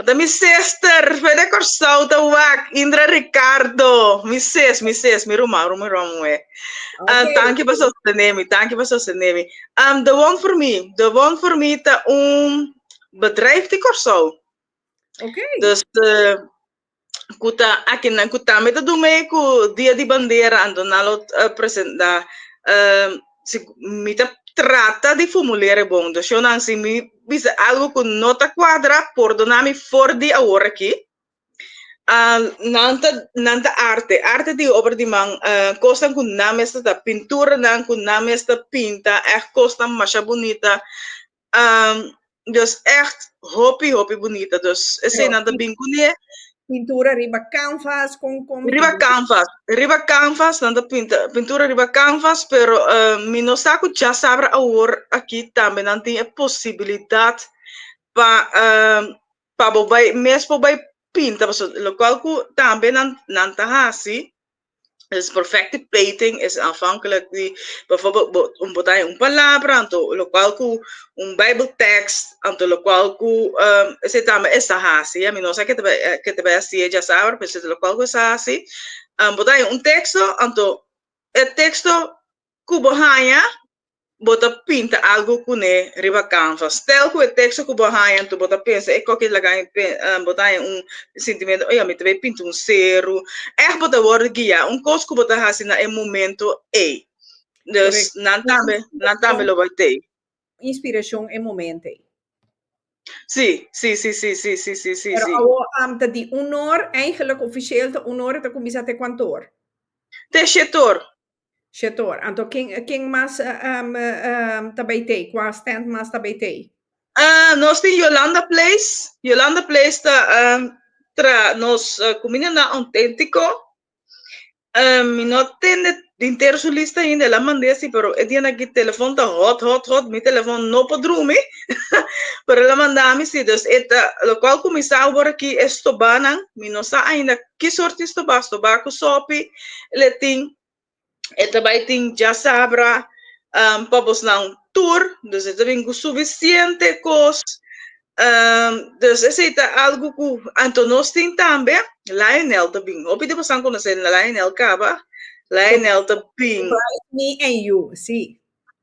Speaker 2: Da minha sister, foi de Corsau, da Wak, Indra Ricardo, mi ruma, thank you for sostenemi. The one for me, ta bedrijf de Corsau.
Speaker 1: Okay.
Speaker 2: Dus, kuta, me ta dume ku dia di bandera, ando nalo presenta, mi ta trata de formular bom, dus eu não sei me bisa algo com nota quadra por donami for di agora aqui. Nanta arte de obra de man, costa com nome esta pintura nan com nome esta pinta, costa mais bonita. Dus echt hopi bonita, dus esse nanta bem com
Speaker 1: pintura riba canvas com
Speaker 2: riba canvas nanda pintura riba canvas pero mi no saco já sabe agora aqui também não tem a possibilidade para bobai mesmo bobai pinta lo qual também não tá assim is perfecte painting is afhankelijk die bijvoorbeeld een palabra anto lo qual ku bijbeltekst anto lo qual ku ese também essa hasi a mim não sei que te vai assim já sabe mas lo qual ku essa hasi botai texto anto texto ku bohanya bota pinta algo com ne riba canvas tel ku texto ku bohanya anto bota pensa e qualquer lugar botai sentimento olha me te pinta cero bota word guia coisa que bota hasi na momento dus não também lo vai ter
Speaker 1: inspiração em momento
Speaker 2: Sim.
Speaker 1: Pero die honor eigenlijk officieel de honor de commissie te kantoor.
Speaker 2: De chetor.
Speaker 1: Anto quem mais também tem, qua stand mais também tem.
Speaker 2: Nós tem Yolanda Place tra nos comida na autêntico. Não tem de inteiro sua lista ainda, ela mandei assim, pero é dia que telefone tá hot, meu telefone não pode dormir, pero ela mandou-me assim, dus eta, lo qual começar agora aqui estobanan, mi não sabe ainda que sorte estobar com sopi, ele tem, eta vai tem já sabra, para não tour, dus eta vem com suficiente coisa, dus esse é algo que Antonos tem também, Lionel também, opide você conhecer Lionel Caba. Lionel também.
Speaker 1: Me and you, sim.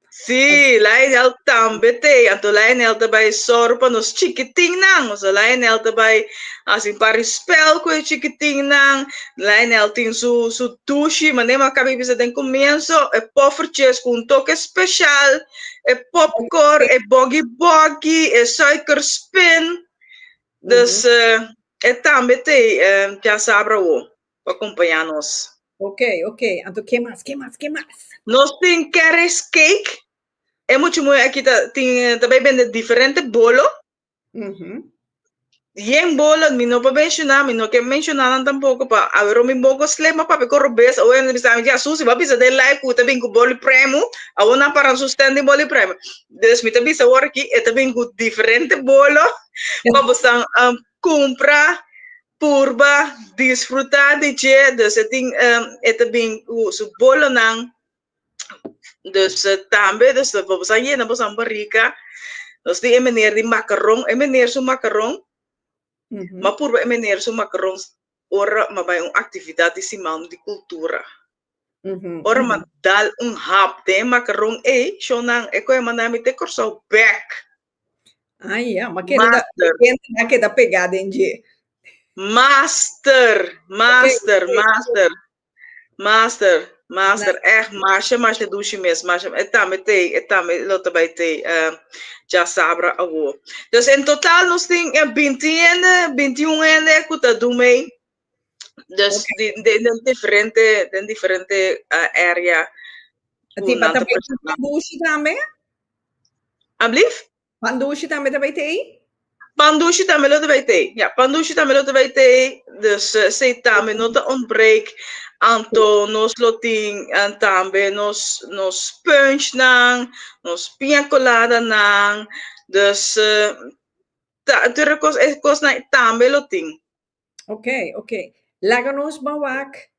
Speaker 2: Sim, Lionel também tem. Então, Lionel também sorra para nos chiquitinhos, não. So, Lionel também, assim, para spell com o chiquitinho, não. Lionel tem su tushi, mas nem acabei de ter começo. É poffertjes com toque especial. É popcorn, é boggy, é suikerspin. Dus, é também tem, já sabe, para acompanhar nós.
Speaker 1: Ok. Então, que mais?
Speaker 2: Nós temos carrot cake. É muito aqui tem também vende diferente bolo. Yen bolo, mi no pa mencionar, mi no que mencionar tampoco pa a ver mi bogo slema pa pe corrobes o en bisa mi susi ba bisa de like ku tabing ku boli premo a una para sustenti boli premo des mi tabi sa worki e tabing ku diferente bolo pa bosang compra purba disfrutar de che des ting e tabing ku su bolo nang dus tambe dus pa bosang yen na bosang barika dus di emeneer di macaron emeneer su macaron ma purba emeneer su macaron ora mabay un actividade simam di cultura. Ora madal un hap de macaron shonang eko manami te corso back.
Speaker 1: Ai, ma che anche da pegada in G.
Speaker 2: Master. Echt, mas de douche mes, mas etame lota bij te já sabra awo. Dus in totaal nos ting 21 ende kuta dumei. Dus de differente area.
Speaker 1: Ti bata pandushi também?
Speaker 2: Ablief?
Speaker 1: Pandushi também tá bij
Speaker 2: Pandushi também lota bij te. Ja, pandushi também lota bij te. Dus sei também nota ontbreek. Anto nos loting en tambe nos punch nang, nos pina colada nang, dus terus kos na tambe loting.
Speaker 1: Ok. Láganos bawak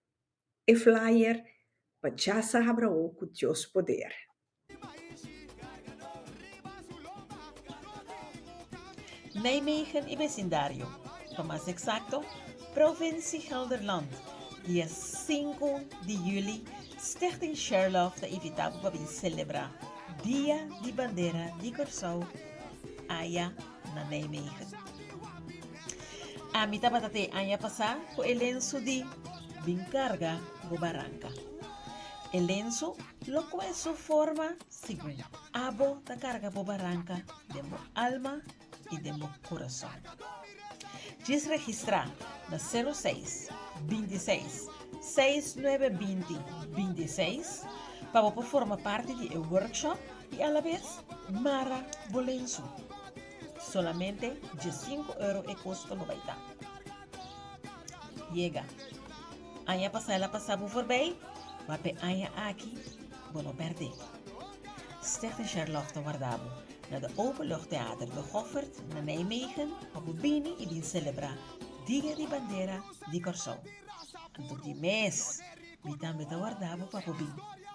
Speaker 1: e flyer pa já sabra o kutios poder.
Speaker 5: Nijmegen y vecindario, o más exacto, provincie Gelderland. Dia 5 de julho, Stichting Sherlock da Ivitabo para celebrar Dia de Bandeira de Curaçao, Aya na Nijmegen. A mitad batate anya passar com o lenço de Bincarga do Barranca. O lenço lo cual su forma segundo abo da carga do Barranca de mo alma e de mo coração. Diz registrar na 06 26 6920 26 para formar parte de um workshop e a la vez Mara Bolenço. Solamente de €5 e custo no baita. Llega. Anya ela passar por bem, mas anya aqui, não perde. Stichting Sherlock te Wardabo, na de Openluchttheater de Goffert, na Nijmegen, op Bini e bin celebrar Dia de Bandeira de Curaçao. En tot die mes, bita met de Wardabo para bin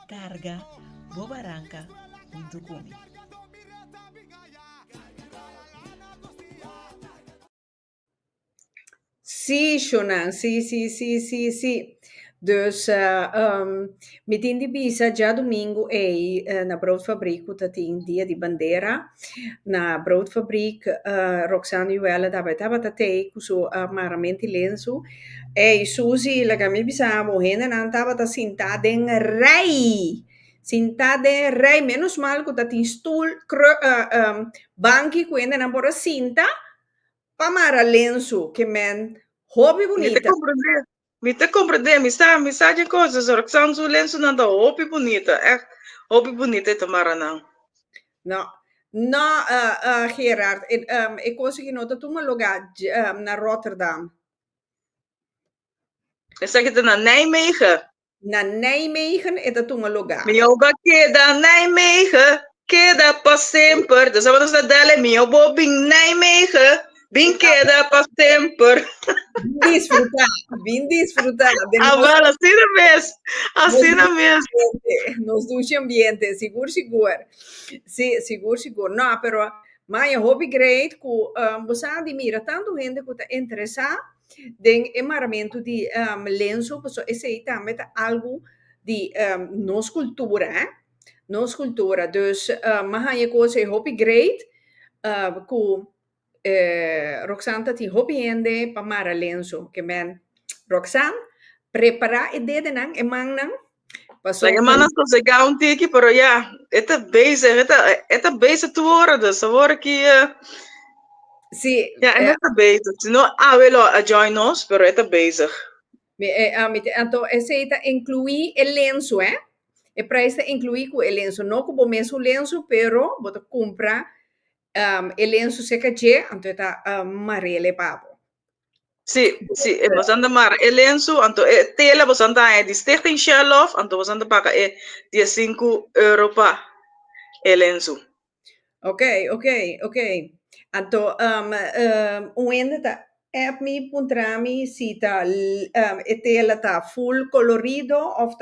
Speaker 5: carga, bo Barranca, muito come.
Speaker 1: Sim, Shonan, sim. Dus met in die bisa já domingo na broodfabriek dat in dia de bandeira na broodfabriek Roxane Juela daarbij tabatate kuso maramenti lenço Suzy la kami bisa morrendo na tava sentada em rei menos mal que dat in stoel banki quando na bora cinta pa mara lenço que men hobby bonita.
Speaker 2: Me te compreender, me está de coisas, Roxane su lenço não tá hobby bonita, echt hobby bonita tomara não.
Speaker 1: No, Gerard, ik was hier nog dat toen lugar naar Rotterdam.
Speaker 2: Ik zeg het naar Nijmegen.
Speaker 1: Naar Nijmegen is dat toen lugar.
Speaker 2: Mi oba queda Nijmegen, queda pa sempre. Dus wat is dat dele? Mi oba bing Nijmegen. Bin queda para sempre.
Speaker 1: Vim desfrutar.
Speaker 2: Agora, assim na mesmo.
Speaker 1: Nos dois ambientes, seguro. Sim, seguro. Não, pero mas eu hobby great que você admira tanto gente que está interessada em emaramento de lenço, porque esse aí também é algo de nossa cultura, Nossa cultura. Dus, mas eu coisa hobby great que Roxane ti hobby ende pa mara lenço que men Roxane prepara ideia de nang emang nang
Speaker 2: passou like manas to se gaan tiki pero ja eta bezig te worden dus ze worden que
Speaker 1: sim
Speaker 2: ja eta bezig se não velo a join nos pero eta bezig
Speaker 1: então esse aí tá incluir o lenço O preço inclui o lenço, não como o mesmo lenço, pero você compra o lenço seca de, então tá amarelo papo.
Speaker 2: Sim, sim, é bastante mar. É lenço, então é tela bastante é de Stichting Sherlock, então bastante paga é de 5 euro pa é lenço.
Speaker 1: Ok. Então, onde tá app me puntrami se tá a tela tá full colorido ou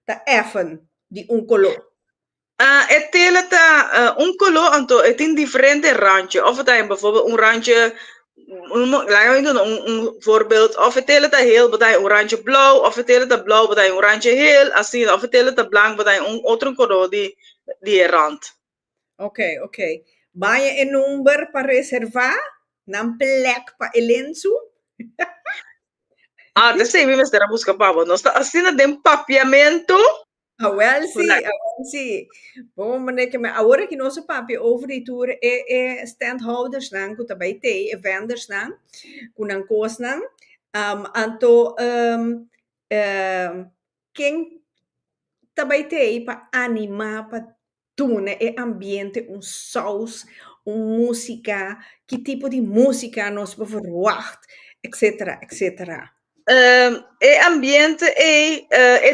Speaker 1: tá effen de color.
Speaker 2: É tela tá color, então é tem diferente randje. Of tá bijvoorbeeld randje, laat me doen voorbeeld. Of het tela tá heel, betai randje blauw, of het tela tá blauw, betai randje heel, assim, of het tela tá blanco, betai outro color de rand.
Speaker 1: Ok. Vai em número para reservar, na plek para elenço.
Speaker 2: Dat sei mesmo estar a buscar pavo. Nós tá assim na dem papiamento.
Speaker 1: Well, sim. Bom, mas que agora que nosso papi over die tour é standhouders nan, que também tem, vendors nan, que não cost nan. Anto, quem também tem para animar, para tunar o ambiente, saus, música, que tipo de música nós verwacht, etc.
Speaker 2: Ambiente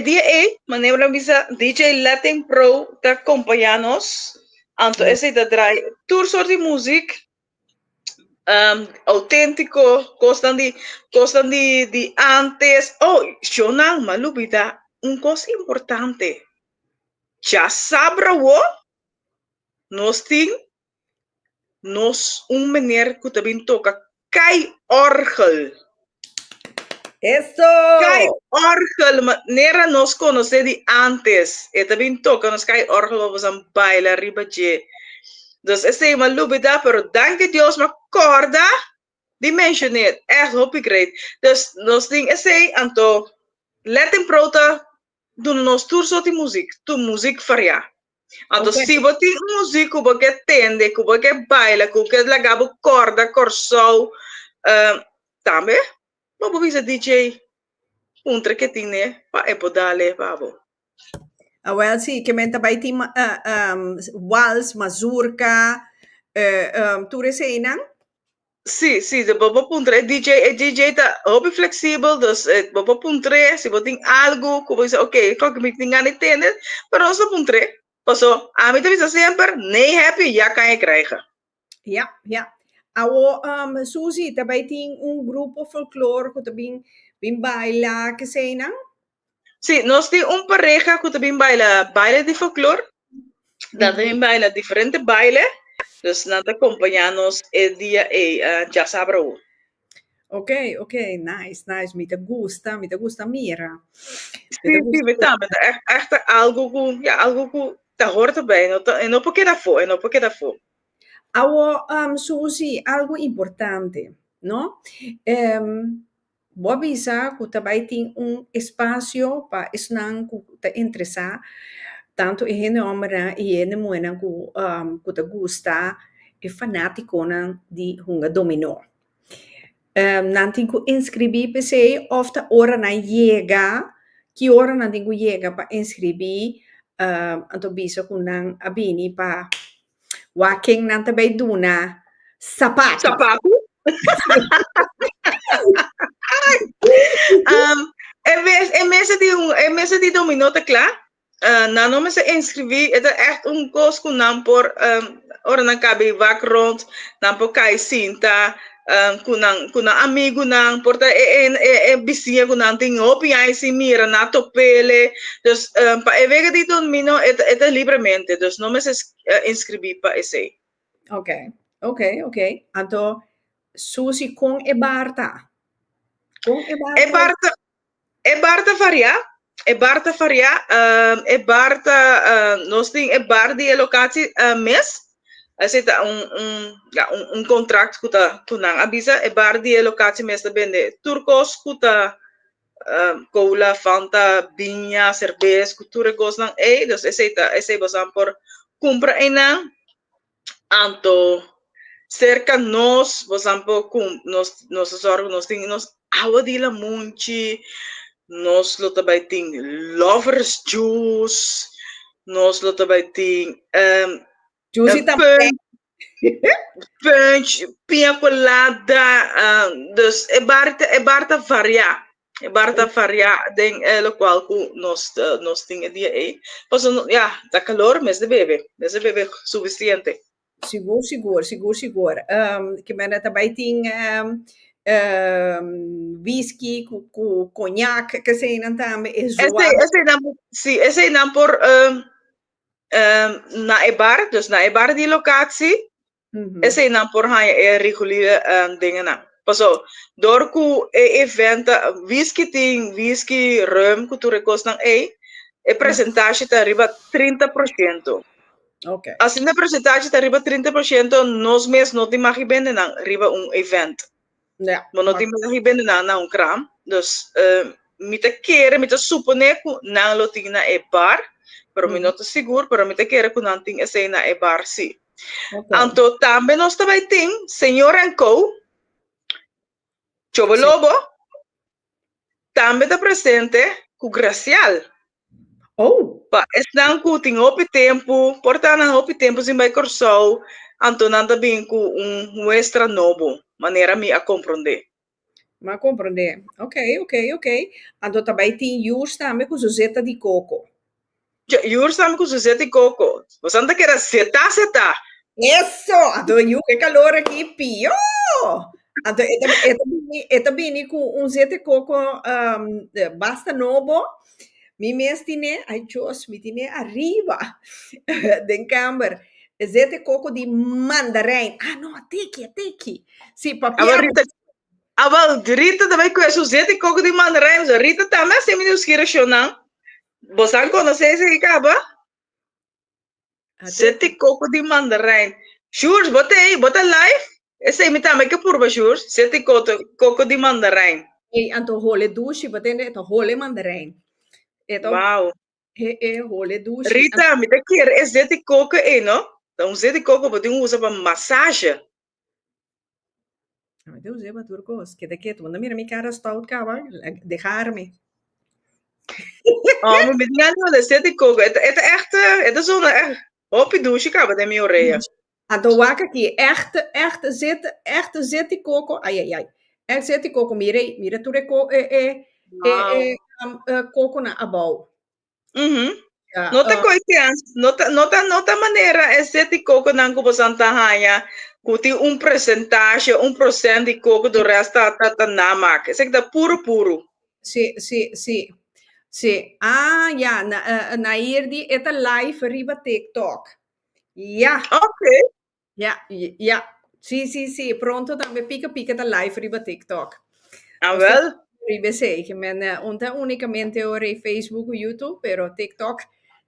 Speaker 2: dia maneira bisa DJ Latin Pro te acompanha-nos. Então, esse da trai tour soort de música autêntico, gostam de antes. Oh, Shonang, malubida, coisa importante. Já sabe nós tem maneira que também toca cai orgel.
Speaker 1: Eso!
Speaker 2: Cai orgel, maneira nós conhecemos de antes. E também toca, nós cai orgel, vamos a bailar riba de. Dus essa é uma lubida, pero danke Deus, me acorda de mencionar. É hoop great. Dus nós tem essa então, Latin prota do nosso tour só de música, tu música faria. Então, se você tem música, você tende, você baila, você lagaba corda, corsol, também, vamos ver DJ, que tem, né? Para poder levar,
Speaker 1: Well, sì, che mentre vai ti wals, mazurka, tu resena?
Speaker 2: Sim, de Bobo Puntre, DJ tá hobby flexível, dus Bobo Puntre, se você tem algo, como diz, ok, claro que me tem ganas de ter, pero não só Puntre, passou, a mim também sempre, nem happy, já kan je krijgen.
Speaker 1: Ja. Awo, Suzy, também tem grupo folclore que também baila, que sena?
Speaker 2: Sim, nós temos pareja que também baila de folclore, também baila diferente baile, dus nós acompanhamos el dia já sabe o.
Speaker 1: Ok, nice, me te gusta mira.
Speaker 2: Sim, também, echt algo que tá hoort erbij, não porque da for,
Speaker 1: Awo, Suzy, algo importante, ¿no? Vou avisar que também tem espaço para esnan que te interessa, tanto em nomera e em moena que te gusta, e fanático de hunga dominó. Nanti que inscrever PC of de hora na llega, que hora nanti que llega para inscrever, anto bisa que nang abini pa walking nanti bay duna sapato.
Speaker 2: Mensen die dominó te klaar. Nou, me se inscrevi. Het is echt koos ku nampor. Ora kabi wak rond. Nampor kai sinta. Kunang amigo nang porta bisia kunang ting opi ai si mira na topele. Dus pa vega di domino het is libremente. Dus no me se inscrevi pa ese.
Speaker 1: Ok. Anto Susi con e Barta.
Speaker 2: E Barta faria. Nós tem de locatie mes. Aceita contrato que não avisa de locatie mes também de turcos cola, fanta, vinha, cerveja, cultura gos não dus aceita por compra anto cerca nós, por exemplo, nos órgãos, nós temos água de la munchi, nós lo também tem lovers juice, Nós lo também tem
Speaker 1: Juicy também.
Speaker 2: punch, pina colada, dus é barta variar. É barta variar, den lo qual nós tinha dia aí. Pois ja, tá calor, mas de bebe suficiente.
Speaker 1: Seguro. Que men também tem whisky, com conhaque, que se não também é zoado.
Speaker 2: Esse não por na bar, dus na bar die locatie. Esse não por hanya é reguliere dingen na. Paso, door ku event whisky rum ku tu recos nang e percentage tá arriba 30%.
Speaker 1: Ok.
Speaker 2: Assim na percentage tá arriba 30%, nós mesmos não te imagina nang arriba event.
Speaker 1: Ja.
Speaker 2: Maar não te imagina nang kram. Dus mita kere, mita supone ku nang lo ting na bar, pero mi não te seguro, pero mita kere ku nang ting esse na bar si.
Speaker 1: Okay.
Speaker 2: Anto também nós também tem Senhor Co, Chobo Lobo, também está presente com Gracial.
Speaker 1: Oh!
Speaker 2: Pa, estão com tem outro tempo, portanto, outro tempo sem vai corso, anto nada bem com extra novo, maneira me a compreender.
Speaker 1: Ma compreender. Ok. Anto também tem Jus também com Zuzeta de coco.
Speaker 2: Jus também com Zuzeta de coco. Você anda querendo seta.
Speaker 1: Isso! Anto Jus, que calor aqui, pio! Anto, esta bem com zeta de coco basta novo. Mi mestine, ai chos, mi tine arriba den camber. Zete coco di mandarijn. Ah, no, teki. Sì, papier.
Speaker 2: Rita também conhece o zete coco de mandarijn. Rita também se me nieuwsgierig não. Você conhece esse acaba? Zete coco de mandarijn. Shurs, bota live. Esse me também que purba shurs. Zete coco de mandarijn.
Speaker 1: E anto hole douche, batende to hole mandarijn.
Speaker 2: Wow.
Speaker 1: Hole douche.
Speaker 2: Rita, me dá que é zete coco aí, não? Então zete coco pode usar para massagem.
Speaker 1: Mas Deus é para turcos, que daqui tu manda mira minha cara stout cava, deixar-me.
Speaker 2: Oh, maar met die andere zet ik ook. Het is zo'n echt hoppie douche, cava de minha orelha.
Speaker 1: Anto waka aqui, echt zete coco, ai. Echt zete coco, mira tu reco coco na abau.
Speaker 2: Ja, nota coitians, nota maneira é zete coco na cubo Santa Raia, que tem percentage, 1% de coco do resto tá na maca. Isso aqui tá puro.
Speaker 1: Sì. Ah, ja, na irdi eta live riba TikTok. Ja.
Speaker 2: Ok.
Speaker 1: Ja. Sì. Pronto também pica da live riba TikTok.
Speaker 2: Ah, wel?
Speaker 1: Riba sei que men unicamente ora Facebook e YouTube, pero TikTok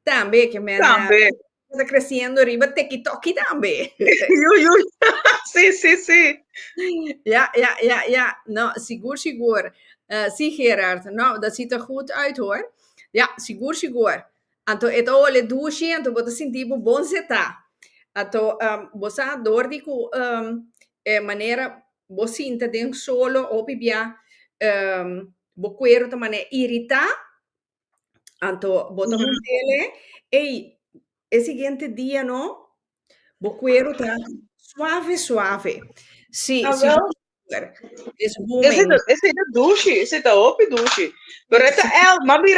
Speaker 1: também que men está crescendo riba TikTok também.
Speaker 2: Sim.
Speaker 1: Ja. Nou, seguro. Zie Gerard, nou, dat ziet er goed uit hoor. Ja, seguro. Anto het ole douche, anto bota sentir bom zeta. Anto bosa dordi ku maneira bosinta den solo opibia boquero ta mane irita. Anto bota tele e seguinte dia no boquero ta suave. Sì.
Speaker 2: Esse é douche, esse é open douche. Maar het is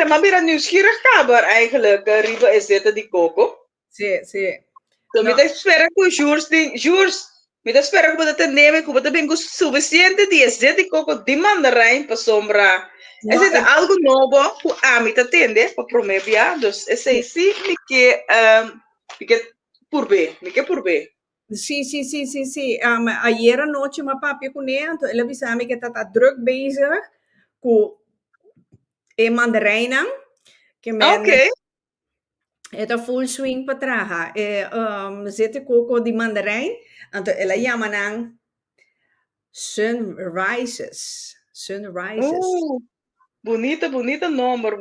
Speaker 2: mabira nieuwsgierig kabar eigenlijk, riba is dit die coco.
Speaker 1: Sì.
Speaker 2: So, me espera com Jurs, me espera que você nemen, que você bem suficiente de esse de coco de mandarijn para sombra. Esse é algo novo, que a mim atende, para prometer, dus esse sim, me que por bem.
Speaker 1: Sì. Ieri noche mijn papi con ela, ela avisa me que tá druk bezig com mandarijnen.
Speaker 2: Ok.
Speaker 1: Het full swing para traga. Zete coco de mandarijn. Então ela chama nang sunrises.
Speaker 2: Bonita number.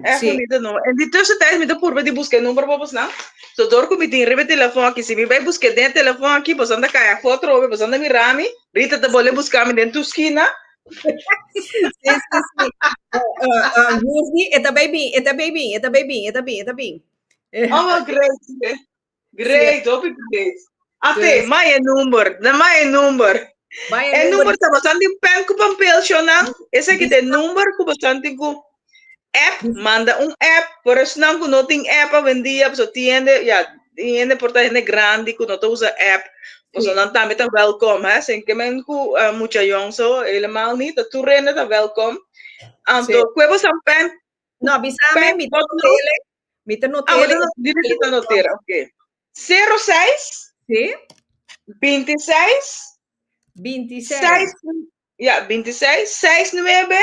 Speaker 2: Echt bonita number. En die tussentijd met de purba die busca number babos na. So door com meeting rebe telefoon aqui, se me vai buscar den telefoon aqui, pois anda caia foto, pois anda mirami, Rita te bole buscar me dentro esquina,
Speaker 1: Sì, sì, sì. Yuri, eta baby.
Speaker 2: Oh, great.
Speaker 1: Sì,
Speaker 2: Great, hope it great. Ate,
Speaker 1: dus
Speaker 2: my number. Na my number.
Speaker 1: vai
Speaker 2: En
Speaker 1: numero
Speaker 2: number tá bastante pen com papel, Shonan. Esse aqui tem número com bastante com app. Manda app. Por isso não com não tem app a vendia, só tiende, tiende por gente grande que não usa app. Pues
Speaker 1: sì.
Speaker 2: não também tá welcome, hè. Sem que men com muita jonso, helemaal niet. Tu rende tá welcome.
Speaker 1: Sì.
Speaker 2: Anto, cuevo san pen,
Speaker 1: No, bisame,
Speaker 2: pen,
Speaker 1: mi te
Speaker 2: bottle.
Speaker 1: notele,
Speaker 2: Mas direito tá noteira, ok. 06
Speaker 1: sì,
Speaker 2: 26
Speaker 1: 26.
Speaker 2: 6, 26 69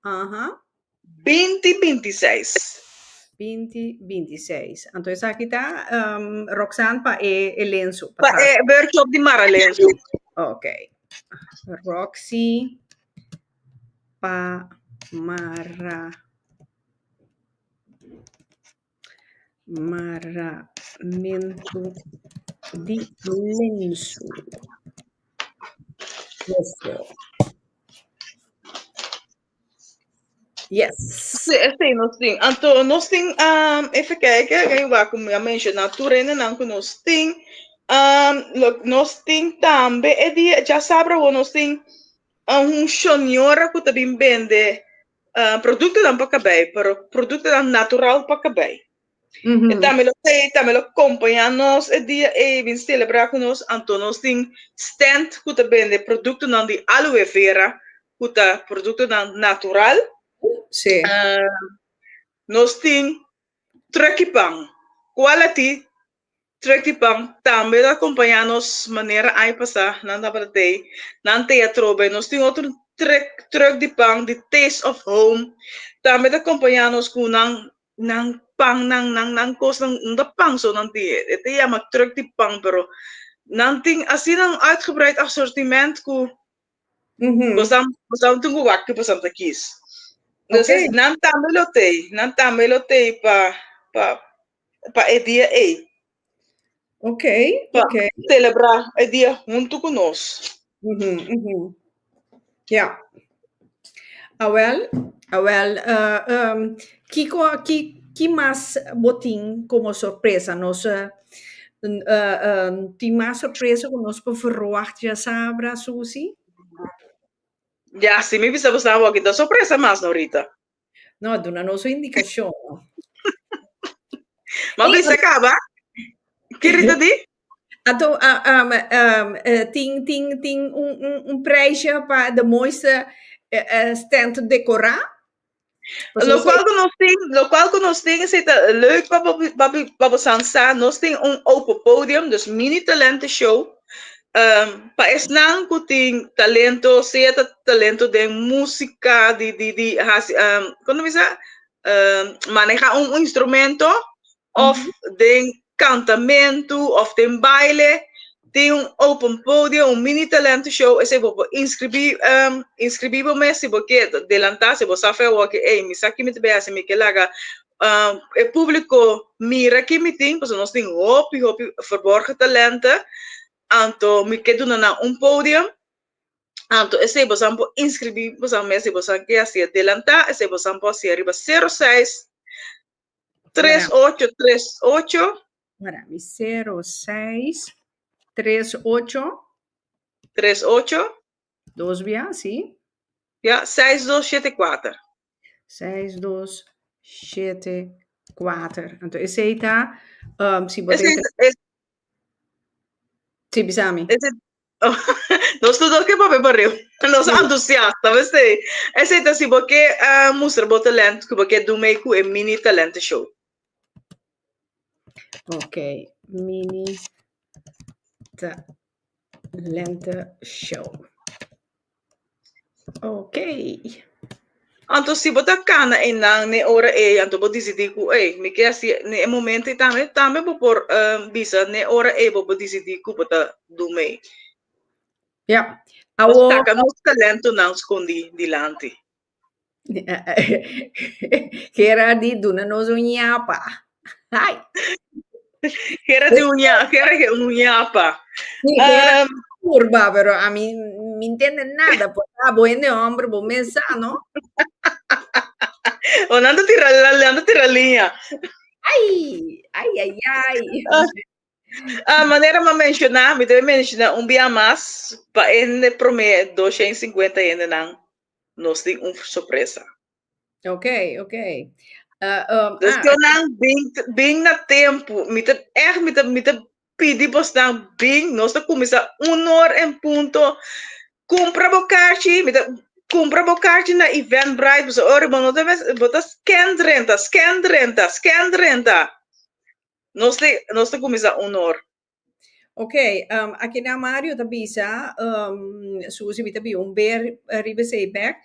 Speaker 1: Aha,
Speaker 2: 2026.
Speaker 1: 26. Então, essa aqui tá Roxane pa e lenço, para
Speaker 2: Pa
Speaker 1: trás.
Speaker 2: workshop di Maralenso.
Speaker 1: Ok. Roxy pa maramento di lenço. Isso. Yes.
Speaker 2: Sim, nós tem. Então, nós tem, even kijken, kaya waar como eu mencionei, tu rende não que nós tem, nós tem também, é dia, já sabe, nós tem senhora que também vende produto dan pakabay, pero produto dan natural pakabay. E também lo acompanhamos e dia e vin celebrar com nós, então nós tem stand que também vende produto dan de aloe vera, que tá produto dan natural.
Speaker 1: Sì.
Speaker 2: Nós tem trekipang, quality trekipang também acompanhamos maneira aí passar, não dá para ter, não tem a trobe, nós tem outro trek de pang, de taste of home, também acompanhamos com nang pang nang kos nang da pang so nang die, ito ja mag trek de pang, pero nang ting assim nang uitgebreid assortiment ku basam tungu waktu basam takis. Dus
Speaker 1: Ok.
Speaker 2: nan também lotei pa e dia e.
Speaker 1: Ok,
Speaker 2: Para
Speaker 1: ok.
Speaker 2: celebrar o dia junto conosco.
Speaker 1: Yeah. Que mais botim como surpresa? Nós tem mais surpresa que nós por verwacht já sabe, Susi?
Speaker 2: Já, se me precisava estar aqui, dá surpresa mais, Norita.
Speaker 1: Não, dona nossa indicação.
Speaker 2: Mas você acaba? Que Rita di?
Speaker 1: Então, tem prijsje para de mooiste stand decorar?
Speaker 2: Lo qual que nós temos, é leuk para você nós temos open podium, dus mini talenten show. Para esse não que tem talento, seja talento de música, como diz, manejar instrumento, of de cantamento, of de baile, tem open podium, mini talento show, e se você inscrever-me, se você adelantar, se você faz o que, me saque me bem, se me que laga, o público mira que me tem, porque nós temos hopi verborgen talenten, anto me quedo na podium, anto esse você pode inscrever, você quer assim adelantar, esse você pode ser arriba 06 3838
Speaker 1: Marami, 06 38
Speaker 2: 38
Speaker 1: 2 via, sim?
Speaker 2: 6274.
Speaker 1: 6274. Então, esse aí tá, se
Speaker 2: Esse,
Speaker 1: botar se bisami.
Speaker 2: nós tudo que para barril, nós entusiasta, você, esse tá se porque mostra o talento, que porque do meio é mini talent show.
Speaker 1: Ok, mini talent show. Ok.
Speaker 2: Anto si bota cana e nang ne ora e anto bo decidi ku e mi che si ne momento tame bo por bisa ne ora e bo decidi ku bota do me.
Speaker 1: Ja.
Speaker 2: Basta ka mo talento nang scondi di lanti.
Speaker 1: Che era di Duna Nosognapa. Ai.
Speaker 2: Che era che unia pa.
Speaker 1: Sì, che era curva, però a me me entiende nada, pues bueno hombre, vos mensa, ¿no?
Speaker 2: O ando tira linha.
Speaker 1: Ai, ai, ai, ai.
Speaker 2: A maneira de mencionar, me deve mencionar dia mais, para ele prometer 250 ainda não. Nós temos uma surpresa.
Speaker 1: Ok, ok.
Speaker 2: Dus eu não bem na tempo, me pedir para bem, nós começar 1 hora em ponto, compra bocarte, compra bocarte na Eventbrite, você ora, mas não deve botar scan renta. Nós começar 1 hora.
Speaker 1: Ok, aqui na Mário também bisa, Suzy bita bi ber ribe seibek,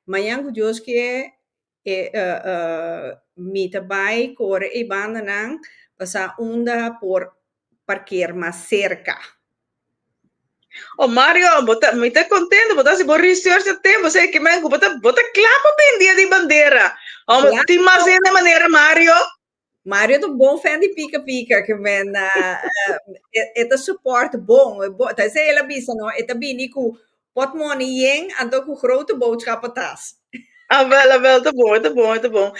Speaker 1: mayang Dios que mita bai core e banda nang pasa onda por parquear mais cerca.
Speaker 2: Oh Mario, me está contente, botar se research a tempo, sei que me bota clapa bem dia de bandeira. Tem mais de maneira Mario.
Speaker 1: Mario é um bom fan de pica-pica, que vem é suporte bom, tá se ela bisa não, é também nico potmoney yen ando com grote boodschappen tas.
Speaker 2: Wel, tá bom.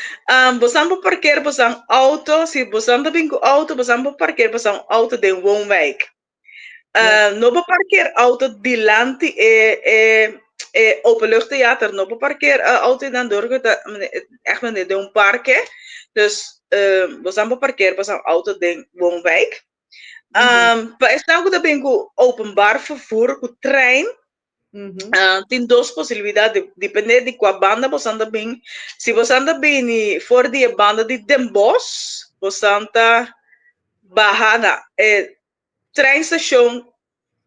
Speaker 2: Você não parquear, você auto, se você não tem auto, você não parquear, você auto de woonwijk. Não pode parquear auto delante openluchttheater, não pode parquear auto dan door, echt de parque. Dus você não pode parquear, você auto de woonwijk. Para estar também com openbaar vervoer, com trein. Tem duas possibilidades, depende de qual banda você anda bem. Se você anda bem fora de banda de Den Bosch, você anda barra na treinstation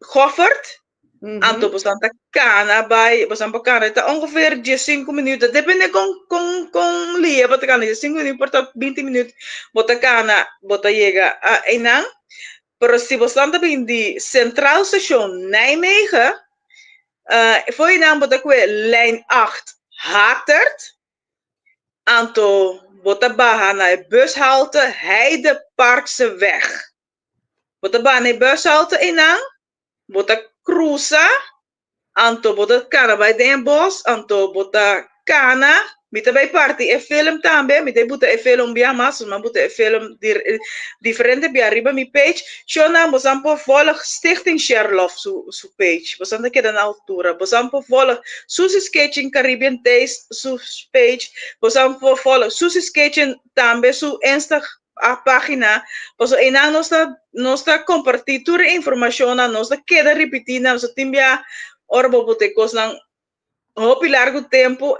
Speaker 2: Goffert, então você anda cana, você anda cana, está ongeveer 5 minutos, depende com lia, você cana 5 minutos, portanto 20 minutos, você cana, você chega a Enang, mas se você anda bem de Centraal Station Nijmegen, foi na bota com lijn 8 Hatert, anto bota barra na bushalte Heideparkseweg. Bota barra na bushalte inang, bota cruza, anto bota cana bij Den Bosch, anto bota cana, mita bij party e film também, mita bota e film bia mas, mas bota e film diferente bia arriba mi page. Shona bozampo volg Stichting Sherlock su page. Bozampo que na altura. Bozampo volg Susie Sketching Caribbean Taste su page. Bozampo volg Susie Sketching também su Insta a página. Poso ena nos está compartir toda a informação, nos está queda repetir, nos está timbia orbo botecos nang hopi largo tempo.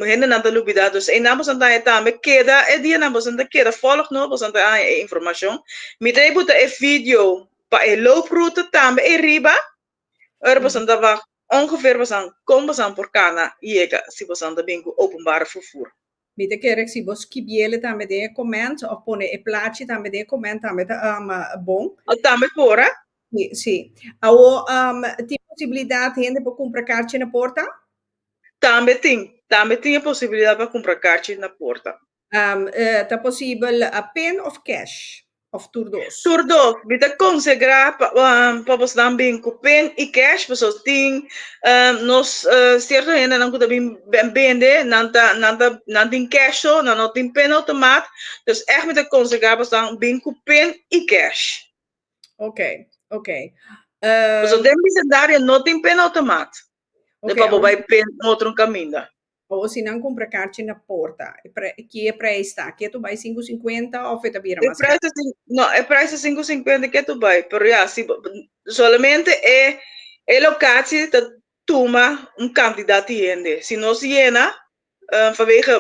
Speaker 2: Gente não está lubidado, e não você está também queda, dia não você está queda, follow não você está a informação, me dei bota e vídeo para e loop route também e riba, você está ongeveer você como você por cana e se você está bem com openbare vervoer.
Speaker 1: Mita quer se você kibiele também de comment of pone e plaatje também de comment também bom.
Speaker 2: Também fora?
Speaker 1: Sim. Ao tem possibilidade gente para comprar cartão na porta?
Speaker 2: Também tem a possibilidade para comprar cartão na porta.
Speaker 1: Tá possível a pen of cash? Of turdos?
Speaker 2: Turdos, kita considerar para você também com pen e cash, pessoas têm nos certo ainda não cuida bem vender, não tem cash não tem pen automático, dus echt met de considerar para também com pen e cash.
Speaker 1: Ok.
Speaker 2: Pessoas tem bicendária não tem pen automático, depois vai pen outro caminho.
Speaker 1: Ou se não compra cartão na porta, que é preço está? Que tu vai 5,50 ou foi tabira mais
Speaker 2: caro? Não, é preço 5,50 que tu vai, pero já, solamente é locatie dat toma candidaat die gente. Se não se llena, vanwege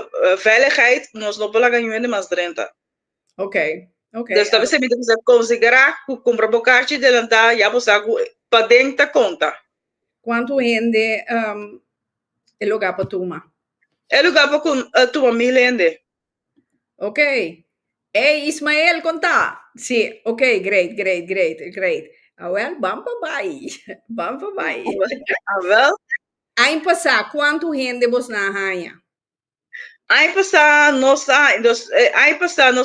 Speaker 2: veiligheid, nós não podemos ganhar mais 30.
Speaker 1: Ok.
Speaker 2: Dus talvez você me deve considerar que comprar o cartão de lá, já você para dentro da conta.
Speaker 1: Quanto gente é lugar para tomar?
Speaker 2: É lugar para tomar 1000 gente.
Speaker 1: Ok. Hey, Ismael, conta. Sim, ok, great. Well, vamos para vai.
Speaker 2: Well?
Speaker 1: Aí passar, quanto gente você na arranha?
Speaker 2: Aí passar, nós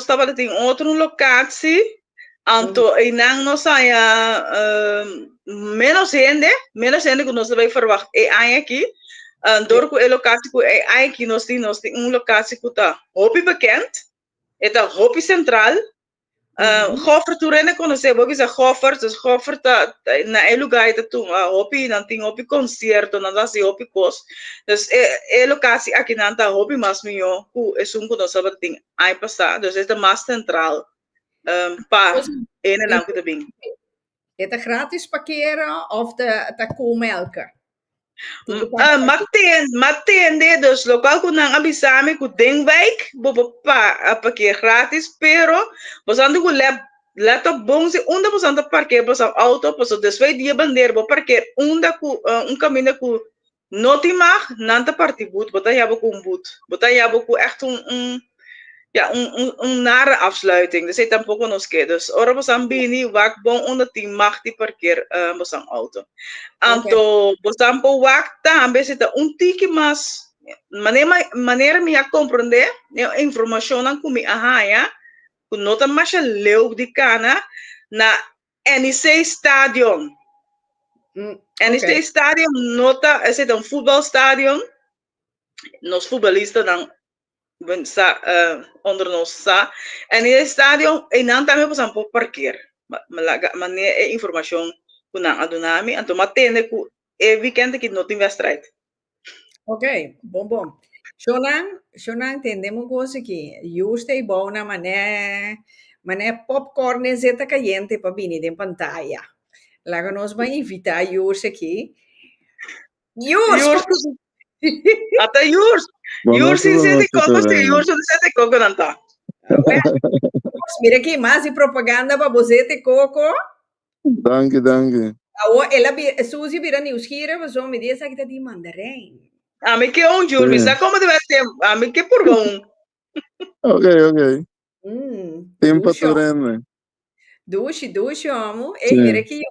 Speaker 2: estava em outra locatie, Anto, inang no saya menos gente que nós vai verwacht. E aí aqui, door ku e locatie ku e aí aqui nós tem locatie ku tá hopi bekend, e tá hopi central. Goffer turene conhecer, porque se Goffer, dus Goffer na e lugar tá tu, hopi não tem hopi concerto, não dá se hopi cos. Dus e locatie aqui não tá hopi mas melhor, ku é um ku nós sabe tem aí passar, dus é mais central. Pa, ene lang que bem.
Speaker 1: É tá gratis parkeren of tá co-melken?
Speaker 2: Matende, dus local ku nang abisame ku Dingwijk, bobo pa parkeer gratis, pero bosando ku laptop bom se onda bosando parkeer bosa auto, bosa desweg dia bandeira bo parkeer onda ku caminho ku noti mag nanta partibut, bota jabo ku boot, bota jabo ku echt een nare afsluiting. Dus hij tampoco nos queda. Dus ora bosan bini wak bon onder die mag die parkeer bosan auto. Anto bosan po wak tambe zit un tiki mas maneira me a compreender informação ang kumi ahaya kun nota mas leu di kana na NEC Stadion. NEC Stadion nota é um voetbalstadion. Nos futbolistas dan onder ons sa en in het stadion en dan também possam por parkeer maar informação kunang adunami anto matene ku e weekend que não tem wedstrijd.
Speaker 1: Ok, bom. Shonan entendemos coisa aqui. Justo e bom na mané popcorn e zeta caliente para vir em pantalla. Lá que nós vamos invitar Jurs aqui. Jurs!
Speaker 2: Até Jurs! Jurs se sente coco não tá.
Speaker 1: Mira aqui, mais de propaganda para você ter coco.
Speaker 6: Danke.
Speaker 1: Ela, Suzy, vira nieuwsgierig, we zo met die zeggen dat die mandarijn.
Speaker 2: Me que Jurs, me sabe como deve ser, me que por bom.
Speaker 6: Ok. Tempo turene.
Speaker 1: Douche, amo. E mira aqui,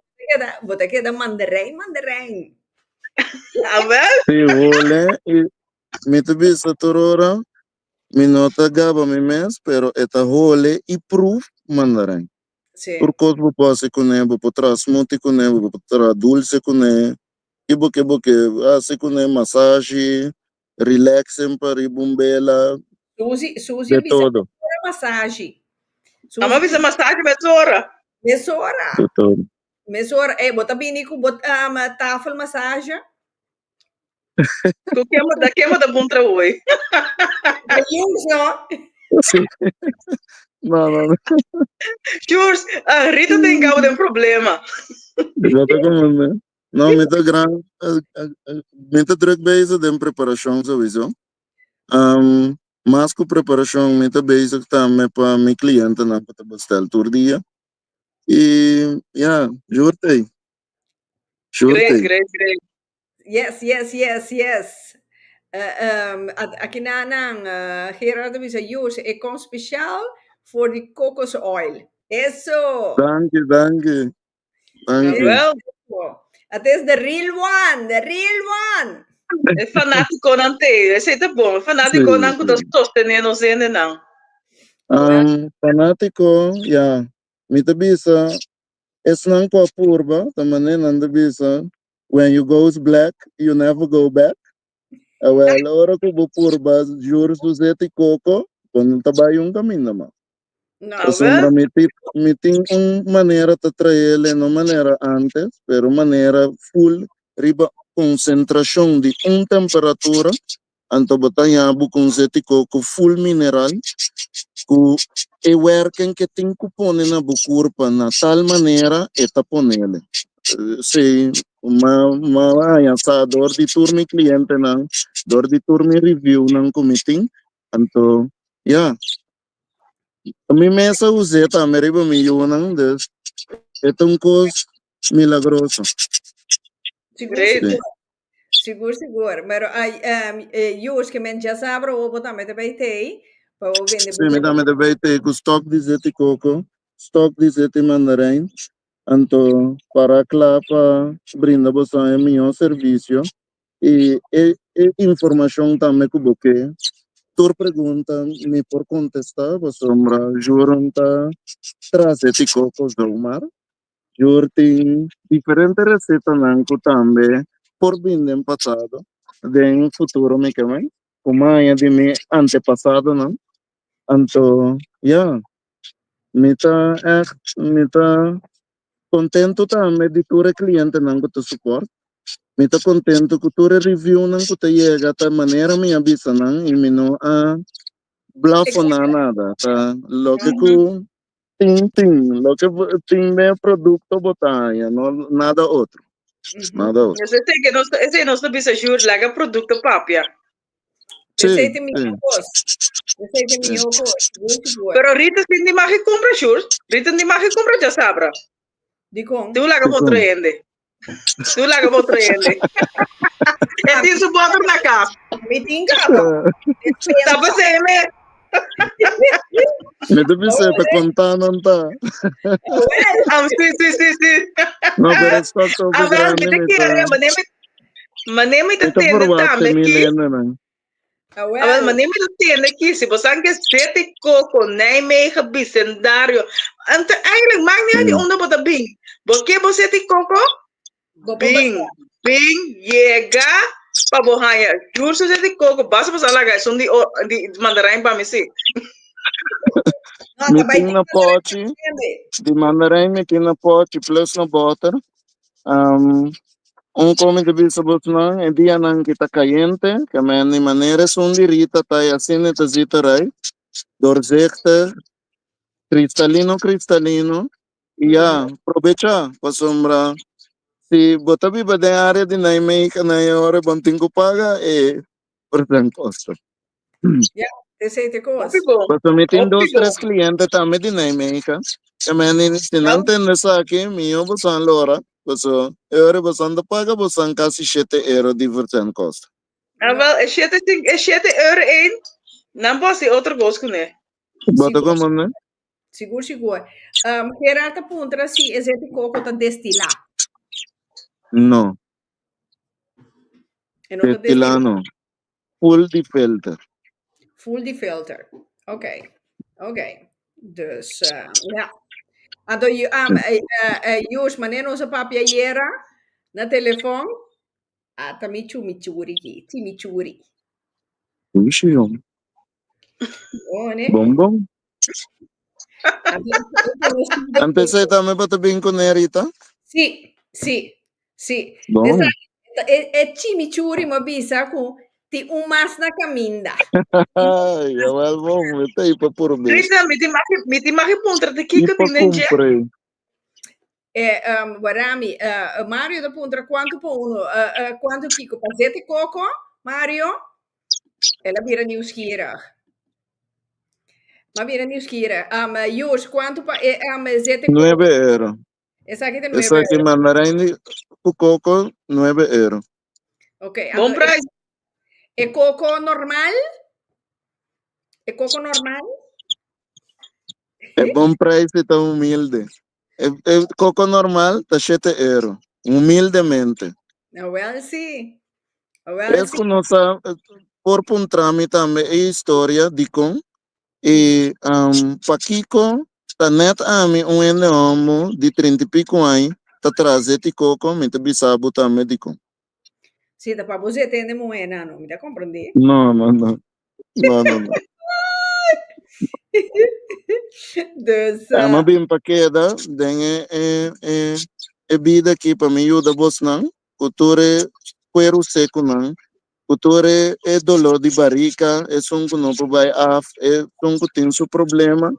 Speaker 1: vou ter que dar mandarijn.
Speaker 2: Ah, wel?
Speaker 6: Sim, vole, me te bisa torora, me nota gaba me mes, pero eta hole e proof mandarin.
Speaker 1: Sim.
Speaker 6: Por causa do passe com ne, bo potra smoothie com ne, bo potra dulce com ne, e boque, assim com ne, massagem, relaxem para bumbela,
Speaker 1: Suzy,
Speaker 6: de todo.
Speaker 1: massagem.
Speaker 2: Ama bisa massagem mesora.
Speaker 6: De todo.
Speaker 1: Mesora, bota bini com tafel massagem.
Speaker 2: Da queima da bom trabalho.
Speaker 6: Sim. Não.
Speaker 2: Jurs, Rita tem cabo de problema.
Speaker 6: Exatamente. Não, me tá grande, me tá druk bezig de preparação sowieso. Mas com preparação me tá bezig também para meu cliente na para bestel por dia. E jurtei.
Speaker 2: Great.
Speaker 1: Yes. Aqui na Gerardo bisa Jurs, ik kom speciaal voor die kokosoil. Eso.
Speaker 6: Danke.
Speaker 2: Well,
Speaker 1: het is the real one.
Speaker 2: É fanático não tem, esse tá bom. É fanático não que dos sostenendo sendo não.
Speaker 6: Fanático, me tá bisa, es não com a purba, também não tá bisa, when you goes black, you never go back. Well, ora ko bu purba, juros do zete coco, quando trabalho caminho, mano. Sombra meeting maneira de trazer não maneira antes, pero maneira full riba concentração de temperatura, anto botanya bu com zete coco full mineral, ku e werken que tem que pôr na bu corpo na tal maneira eta ponele. Se uma sa dor de turmi cliente nang dor de turmi review nang committee anto a mi mesa useta meriba mi yunang des etong cos milagroso.
Speaker 1: Seguro. Pero Jurs, que men já sabe o botar me também tem, para o vender.
Speaker 6: Sim, me também tem com stock de zete coco, stock de zete mandarim, anto para para brinda você melhor serviço e informação também que boque tu pergunta me por contestar, sombra, juranta, traz esse coco do mar. Jur tem diferentes receitas nanco também, por bem passado, de futuro me também, como é de me antepassado, não? Então, yeah, me tá contento também de tu cliente nanco tu suporte. Me tá contento que tu review nanco te chega da maneira me avisa não e me não blafona nada, tá? Lo que ku ting, lo que ting me produto botanha, não nada outro, nada outro.
Speaker 2: Esse é nosso bicho laga produto papia.
Speaker 1: Receita
Speaker 6: Sim,
Speaker 1: minha
Speaker 6: sim.
Speaker 1: Receita minha seguro.
Speaker 2: Pero Rita hindi makikumpra sure. Rita hindi makikumpra dyan sabra.
Speaker 1: Di kong.
Speaker 2: Tu laga mo
Speaker 6: Sim.
Speaker 2: trende. Tu laga mo trende. E din su bottom na ka.
Speaker 1: Meeting ka ba?
Speaker 2: Tapos eh, me.
Speaker 6: Me deve ser tá contando, tá?
Speaker 2: Si.
Speaker 6: Não, pero está todo
Speaker 2: Avel,
Speaker 6: grande,
Speaker 2: me te kere, manemi te
Speaker 6: Ito por
Speaker 2: tende
Speaker 6: what
Speaker 2: tame
Speaker 6: me
Speaker 2: ki.
Speaker 6: lena na.
Speaker 2: Avel, manemi te tende ki. Si bosan ke sete koko, Nijmegen, bicendario. Ante, eigenlijk maakt niet uit die onder wat bing. Boke bo sete koko? Bing, llega, pabohaya. Jur so sete koko, basa basa laga, son di mandarin pa misi.
Speaker 6: Me tem na pote, de mandarim me tem na pote, plus na butter. Come de bisa botna, e dia nang kita caliente, que me ni maneira sundi rita tai assim ta zita rai, dorzecte, cristalino, e ya, provecha, pasombra. Si botabi ba de área de naimei ka na hora banting ko paga, por costo.
Speaker 1: Receita coisa.
Speaker 6: Pues me tienen 2, 3 clientes también de Nijmegen. Que me han nessa aqui, meu, bosan lora. Pues, euro bosan de paga, bosan casi 7 euro de verten costa.
Speaker 2: Wel, is 7 euro één? Dan pas die otro gosto, né?
Speaker 6: Bota como, né?
Speaker 1: Seguro. Gerata puntra si esse coco tá destilar.
Speaker 6: No,
Speaker 1: E não tá
Speaker 6: destilano. Full de filter.
Speaker 1: Full die filter. Oké. Dus ja. Ado Joost, wanneer onze papia jera na telefoon, ta michuri ki, ti michuri.
Speaker 6: Puxa, homem.
Speaker 1: Oh, né?
Speaker 6: Bom. Antes aí também bota bem com Nerita?
Speaker 1: Sì.
Speaker 6: Bom.
Speaker 1: E chimichurri ma bisa ku ti umas na caminda.
Speaker 6: Ai, é bom, eu tenho para por mês.
Speaker 2: Rita, me ti maki puntra de
Speaker 6: E
Speaker 2: kika
Speaker 6: para
Speaker 2: tinenje.
Speaker 6: comprei.
Speaker 1: Guarami, Mario da puntra quanto po uno, quanto kiko pazete coco, Mario? Ela vira nieuwsgierig. Maar weer nieuwsgierig. Joost, quanto zete coco?
Speaker 6: 9 euro.
Speaker 1: Esa aqui tem 9
Speaker 6: Essa aqui
Speaker 1: euro.
Speaker 6: mandarim o coco 9 euro.
Speaker 1: Ok.
Speaker 2: Bom prijs.
Speaker 1: É coco normal? É coco normal?
Speaker 6: É bom preço e tão humilde. É coco normal, tá 7 euro. Humildemente.
Speaker 1: Well, sim.
Speaker 6: É que nossa, por um trâmite também, é história de com. E, Paquico, tá net a mim, homem de 30 e pico anos, tá trazendo coco, me tá bisabo também de com.
Speaker 1: Sim, tá para você ter moeda, não me dá compreender?
Speaker 6: Não.
Speaker 1: Dus,
Speaker 6: Mas bem para queda, é vida aqui para me ajuda você não, cultura cuero seco não, cultura é dolor de barriga, é um que não vai af, é um que tem seu problema,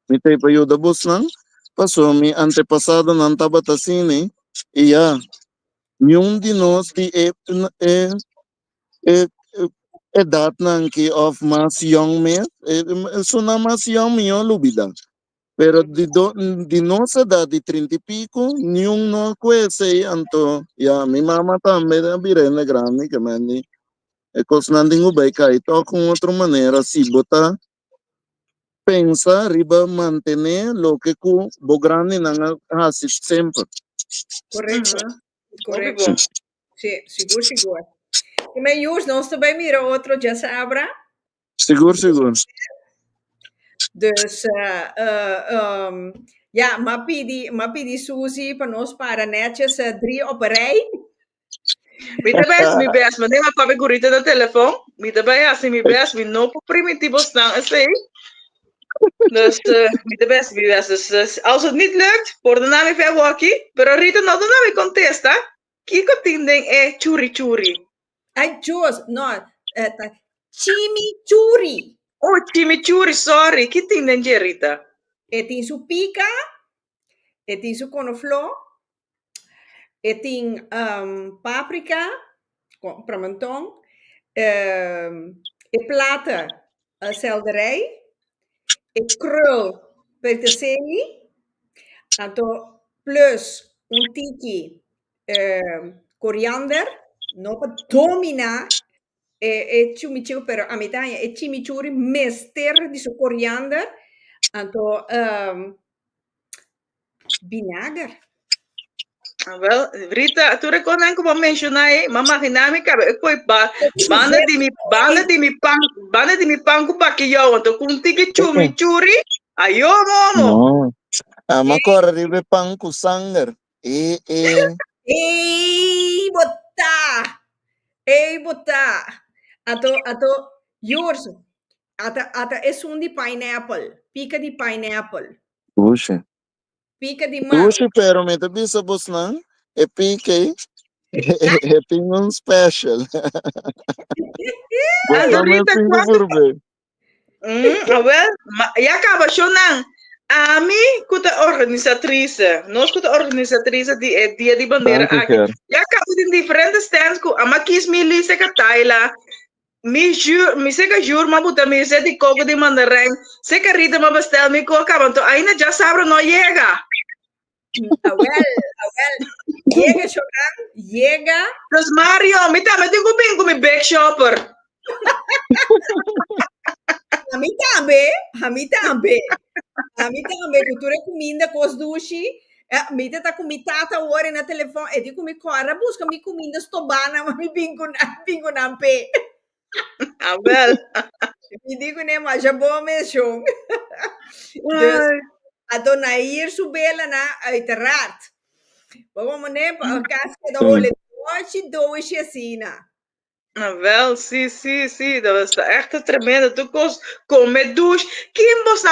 Speaker 6: me tem para ajuda você não, passou me antepassado não estava assim né, e já, nenhum de nós que é dat não que of mais young man, só na mais young me lubida. Pero de nossa idade de 30 e pico, nenhum não conhece, então, minha mamãe também é birene grande, que me é coisa não tem o bem cair, então com outra maneira, se botar, pensa, riba, manter, lo que o grande não assiste sempre.
Speaker 1: Correto. Sim, seguro. E me Jus, nós também mira outro, já sabra?
Speaker 6: Seguro.
Speaker 1: Dus ja, Mappie die Suzy van ons para netjes 3 op een rij.
Speaker 2: Mi best, maar neem maar papi gurita de telefoon. Mi te bij als mi best, mi no primitivo staan assim. Dus mi best. Dus als het niet lukt, voor de naam even walkie. Pero Rita no de naam contesta. Kiko tinding churi.
Speaker 1: Ai, Jos, no, chimichurri.
Speaker 2: Oh, chimichurri, sorry. Ki tinding Rita.
Speaker 1: Het in su pica, het in su conoflo, het in paprika, pramentong, het platen selderij, het krul peterselie, plus un tiki coriander, no pa domina chimichurri, pero a mitad e chimichurri mester di su coriander, anto vinagre.
Speaker 2: Wel, Rita, tu recordan como mencionai, mama dinâmica, eu foi banda de mi pan com paquilhão, então com tique chimichurri, ayo momo.
Speaker 6: No. Ma corre ribe pang ku sanger.
Speaker 1: Ei, bota. Ato, yours. Ata es un di pineapple. Pica di pineapple.
Speaker 6: Puxa.
Speaker 1: Pica di mango.
Speaker 6: Puxa, pero me te bisa bos nang. E pique. E tem um special.
Speaker 2: Ano Rita,
Speaker 6: burbe.
Speaker 2: Well, ya acaba shonang. Ami kuta organisatrice. Nós kuta organisatrice di dia di bandeira aqui. Ya acaba in diferentes stands ku ama kies mi lise ka taila. Mi seka jur ma buta mi se di coco di mandarin. Seka Rita ma bestel mi ko acaba. To aina já sabe no llega.
Speaker 1: Llega, Shogan. Llega.
Speaker 2: Dus Mario, me digo bem com mi back shopper.
Speaker 1: A mim também, que tu recomenda cos dushi, me tá com mi tata ora na telefone, e digo mi corra, busca mi comida stobana, mas mi bingo na pé.
Speaker 2: Ah, wel.
Speaker 1: Mi digo ne, mas já bom mesmo. Dus, a dona Nair subela na, uiteraard. Vamos né, casca da olho, doce assim,
Speaker 2: Ah, wel, sim, dat was echt tremendo. Tu come douche. Quem você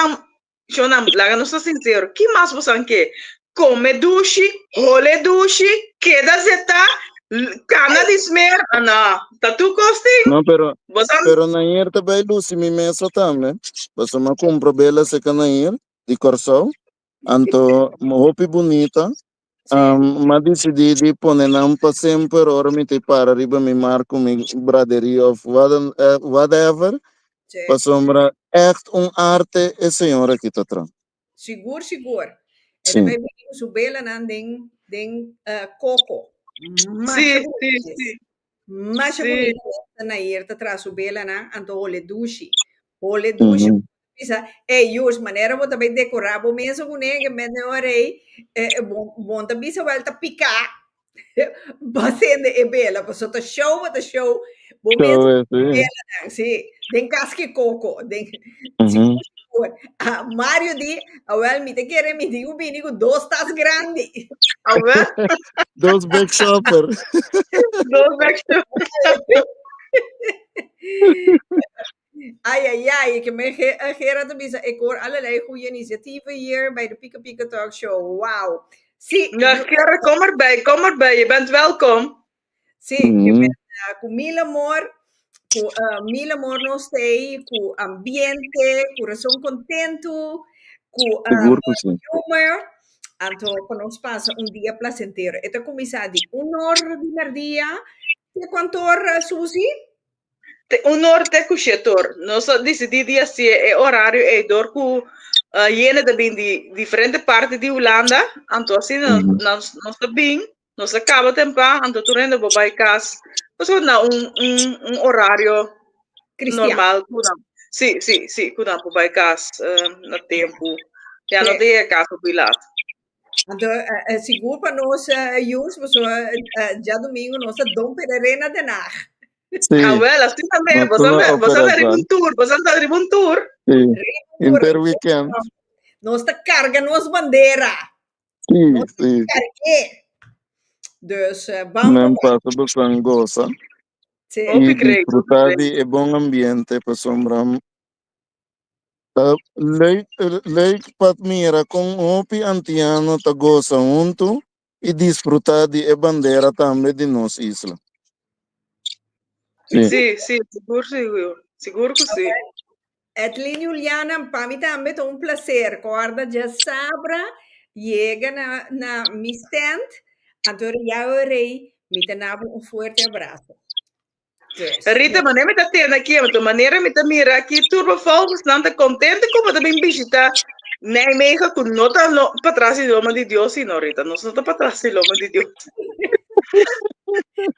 Speaker 2: Shona, laga não sou sincero. Que mais você quer? Come douche, role douche, queda zeta, cana de smer. Não, tá tu costing?
Speaker 6: No, pero na ir também luci mi mesa também. Você me compra bela seca na ir de corso. Anto, hopi bonita. Ma decidi di pone não para sempre, ora me te para riba me marco me braderie of whatever. Para sombra echt arte e senhora que tá atrás.
Speaker 1: Seguro. E também me subela na den coco.
Speaker 2: Sim.
Speaker 1: Mas bonita na irta traz subela na anto ole dushi. Bisa, yus maneira vou também decorar, vou mesmo com nega, menorei, bom também se volta picar, basende é bela, passou tá show, vou mesmo bela, sim, tem casque coco, tem, Mario di, well, me te quer me digo bem, dois tas grande,
Speaker 6: dois back shopper,
Speaker 1: Ai, que me Gerard bisa, ik hoor allerlei goede initiatieven hier bij de Pika Talk Show. Wauw. Zie,
Speaker 2: Gerard, kom erbij, je bent welkom.
Speaker 1: Zie, je bent com mil amor no stay, com ambiente, coração contento, com humor. Então, quando nos passa dia placentero. Então, começar de hora de dia, de quanto hora, Suzy?
Speaker 2: Te kushetor. Nós decidimos se é horário é dor ku jene também de diferente parte de Holanda. Então assim nós também nós acaba tempo, então tu rende bobai cas. Nós na horário normal kuda. Sim, kuda bobai cas na tempo. Já não tem caso bilat.
Speaker 1: Então, seguro para nós, mas já domingo nós dom pererena de nar.
Speaker 6: Sí,
Speaker 2: well, así también.
Speaker 6: no una
Speaker 2: Vos a ver un
Speaker 6: operación.
Speaker 2: tour, vos a dar un tour.
Speaker 6: Sí,
Speaker 1: Rimur,
Speaker 6: interweekend.
Speaker 1: nós te carga nos bandeira.
Speaker 6: Sí,
Speaker 1: Nós te
Speaker 6: sí.
Speaker 1: cargue. Dus vamos
Speaker 6: Nem
Speaker 1: para
Speaker 6: passa por Sangosa
Speaker 1: sí.
Speaker 2: Hope
Speaker 6: e
Speaker 2: great.
Speaker 6: desfrutar de bom ambiente para sombra. Leuk pat mira com opi antiano ta goza junto e desfrutar de bandeira também de nossa isla. Sim,
Speaker 2: Sí, sí, seguro, seguro. Seguro que sí.
Speaker 1: Etlin Juliana, para mim também é um prazer. Corda já sabra, chega na mi stand, então eu irei me dar um forte abraço. Dus,
Speaker 2: Rita, mas nem me tá tendo aqui, mas de maneira me tá mira aqui, turma folks, não tá contente como também visitar Nijmegen, com nota para trás de loma de Deus, sim, Rita, não está para trás de loma de Deus.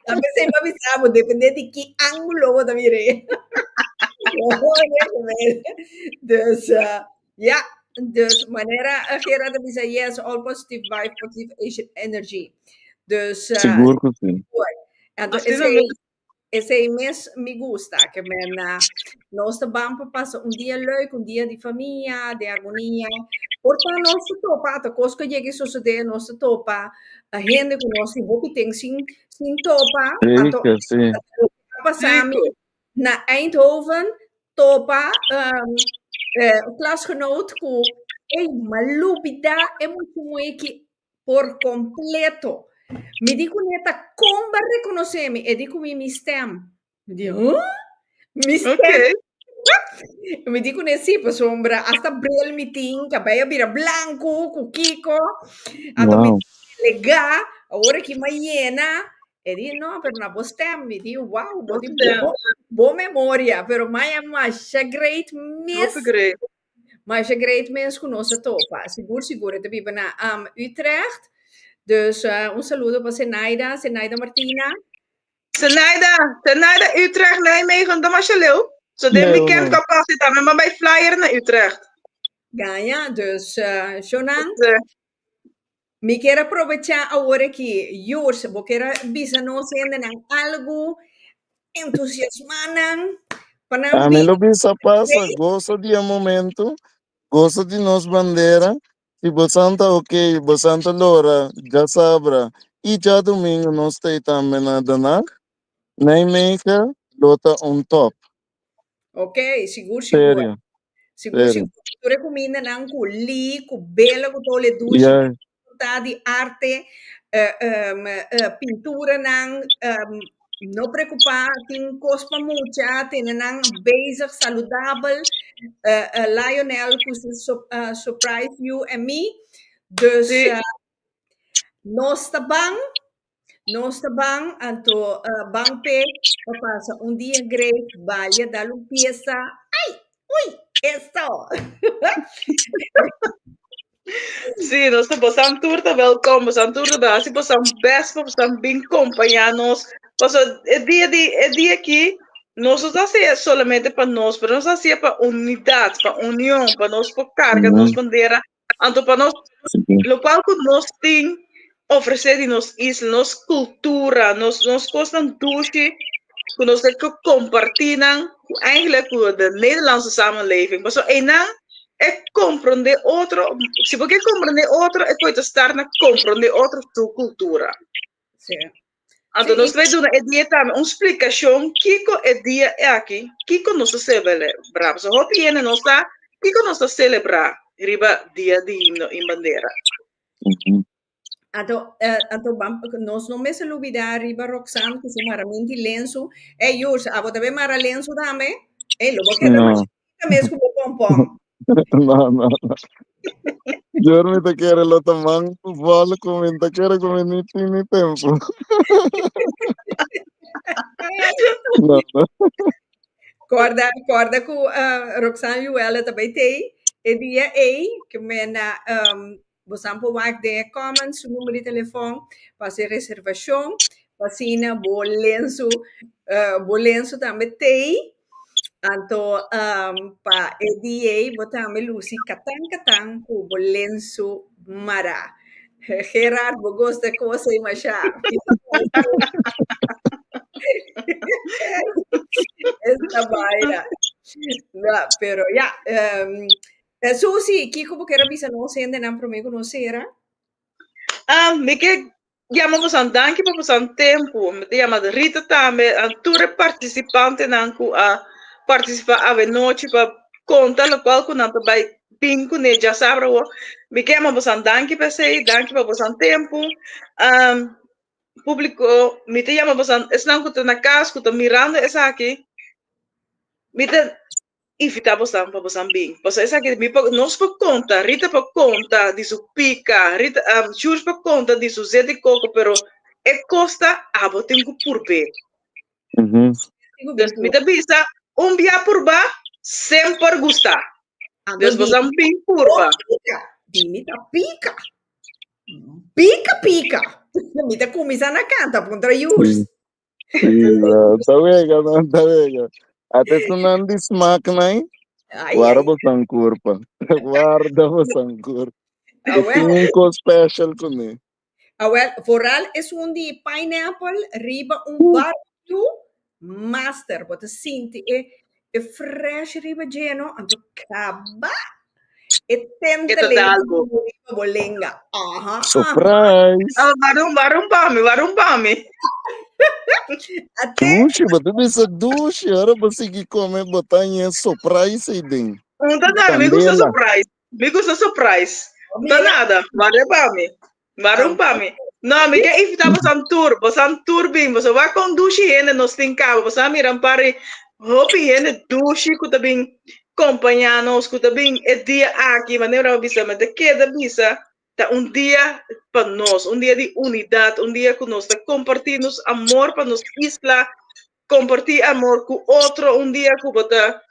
Speaker 1: também sempre avisava, depende de que ângulo eu mirei. Dus ja, dus maneira Gerard bisa yes, all positive vibe, positive energy. Dus
Speaker 6: seguro que sim.
Speaker 1: então
Speaker 2: Assim não me...
Speaker 1: esse mês me gusta, que nós vamos passar dia leuk, dia de família, de harmonia. Portanto, nós topa, a coisa que chega a suceder, nós topa, a gente que nós tem sem topa, então
Speaker 6: Zeker, sim.
Speaker 1: passamos na Eindhoven, topa, klasgenoot ku, malupida, é muito que por completo. Me digo neta, como reconhecer-me? E digo mi stem. Me digo, mi stem?
Speaker 2: Ok.
Speaker 1: Me digo nesse, por sombra, hasta bril meeting, cabelo vira branco, com Kiko, então me
Speaker 6: Wow.
Speaker 1: legal, agora que mañana, e digo, não, pero na boa stem, me digo, wow, boa memória, pero mais great miss,
Speaker 2: Hope great.
Speaker 1: mas great miss com nossa topa, seguro, te vive na Utrecht. Dus un saludo para Zenaida Martina.
Speaker 2: Zenaida, Utrecht, Nijmegen, dat was je leeuw. Zo de weekend capaciteit, maar bij flyer naar Utrecht.
Speaker 1: Ganha, dus Shonan, me quero aproveitar agora que Jurs, vou quero avisar-nos ainda em algo entusiasmante para
Speaker 6: A mim lo bisa passa, gosto de momento, gosto de nos bandeira. Se você está ok, você está lora, já sabra. E já domingo nós também na Danak. Nijmegen, lota top.
Speaker 1: Ok, seguro.
Speaker 6: Sério.
Speaker 1: Seguro. Tu recomenda não com li, com bela, com tole duche, de arte, pintura não, não preocupar, tem cospa muita, tem não bezig, saudável, Lionel, que surprise you and me. Dus, nós tá bem, então, bang pe, passa dia great, vale, dá pieza, ai, ui, esto.
Speaker 2: Sim, nós estamos tour welkom, nós estamos tour daar, nós estamos best, nós estamos bem acompanhados. Pues el día aquí, no se hace solamente para nosotros, pero nos hacía para unidad, para unión, para nos para carga, nos bandera, tanto para nos, lo cual que nos tiene ofrecer y nos isla, nos cultura, nos costan duche, que nos compartir, eigenlijk de Nederlandse samenleving. Maar zo ena, ik comprende otro, si porque comprende otro, ik puedo estar na comprende otro tu cultura.
Speaker 1: Sí.
Speaker 2: Então, nós vamos dar uma explicação. Kiko é dia aqui. Kiko não se celebra. Se o Hopi não está, Kiko não se celebra. Riba dia de himno em bandeira.
Speaker 1: Então, nós não me se olvidar, riba Roxanne, que se maramenti lenço. Yurs, a você ver mara lenço também? Lo vou querer mesmo com pompom.
Speaker 6: Não. Yo me te quiero lo toman vale comenta quiero comer ni tempo. Não.
Speaker 1: Corda com Roxanne Juela também tem. E dia que mena você pode dar comments, número de telefone, fazer reservação, vacina, bolenço também tem. Então, para o dia, botamos Lucy catang com bolenço mara. Gerard, você gosta de coisa e machar. Esta vaina. No, pero ya. Susi, Kiko, porque era bisa no sende nan para mí conocer.
Speaker 2: Me que llamamos a danke para pasar tempo. Me te llama de Rita também. Toure participante nanku a participar a noite para contar lo qual com nanta by pinco ne já sabe o. Me que llamamos a danke para sei, danke para pasar tempo. Público, me te llamamos a es nanku na casa, kuta mirando essa aqui. Me te invitamos para pasar bem. Pois essa aqui me nós por conta, Rita por conta de su pica, Rita Jules por conta de su zete coco, pero costa a botem por pé. Dus me te bisa dia por ba sempre gusta. Dus vos am bem por ba.
Speaker 1: Dimita pica. Pica, pica. Me te começa na canta, contra Jules.
Speaker 6: Tá vega. Até se não desmaca, né? Guarda você curpa. Guarda você curpa. Tem um special comigo.
Speaker 1: Vooral is de pineapple, riba barbecue master. Wat sinti e fresh riba geno, anto kaba. E tente
Speaker 2: algo.
Speaker 1: Bolenga.
Speaker 6: Surprise.
Speaker 2: Varum pame.
Speaker 6: Duche, mas tu disse duche, agora você que come botar em surprise aí dentro.
Speaker 2: Não tá nada, me gusta surprise. Não tá nada, varum pame. Não, me quer invitar para um tour bem, você vai com duche e nos tem cabo, você miram para hopi e duche que também acompanhar-nos, que também é dia aqui, maneira bisa, mas de que da bisa. Tá dia para nós, dia de unidade, dia que nós compartimos amor para nos isla, compartir amor com outro, dia que bota,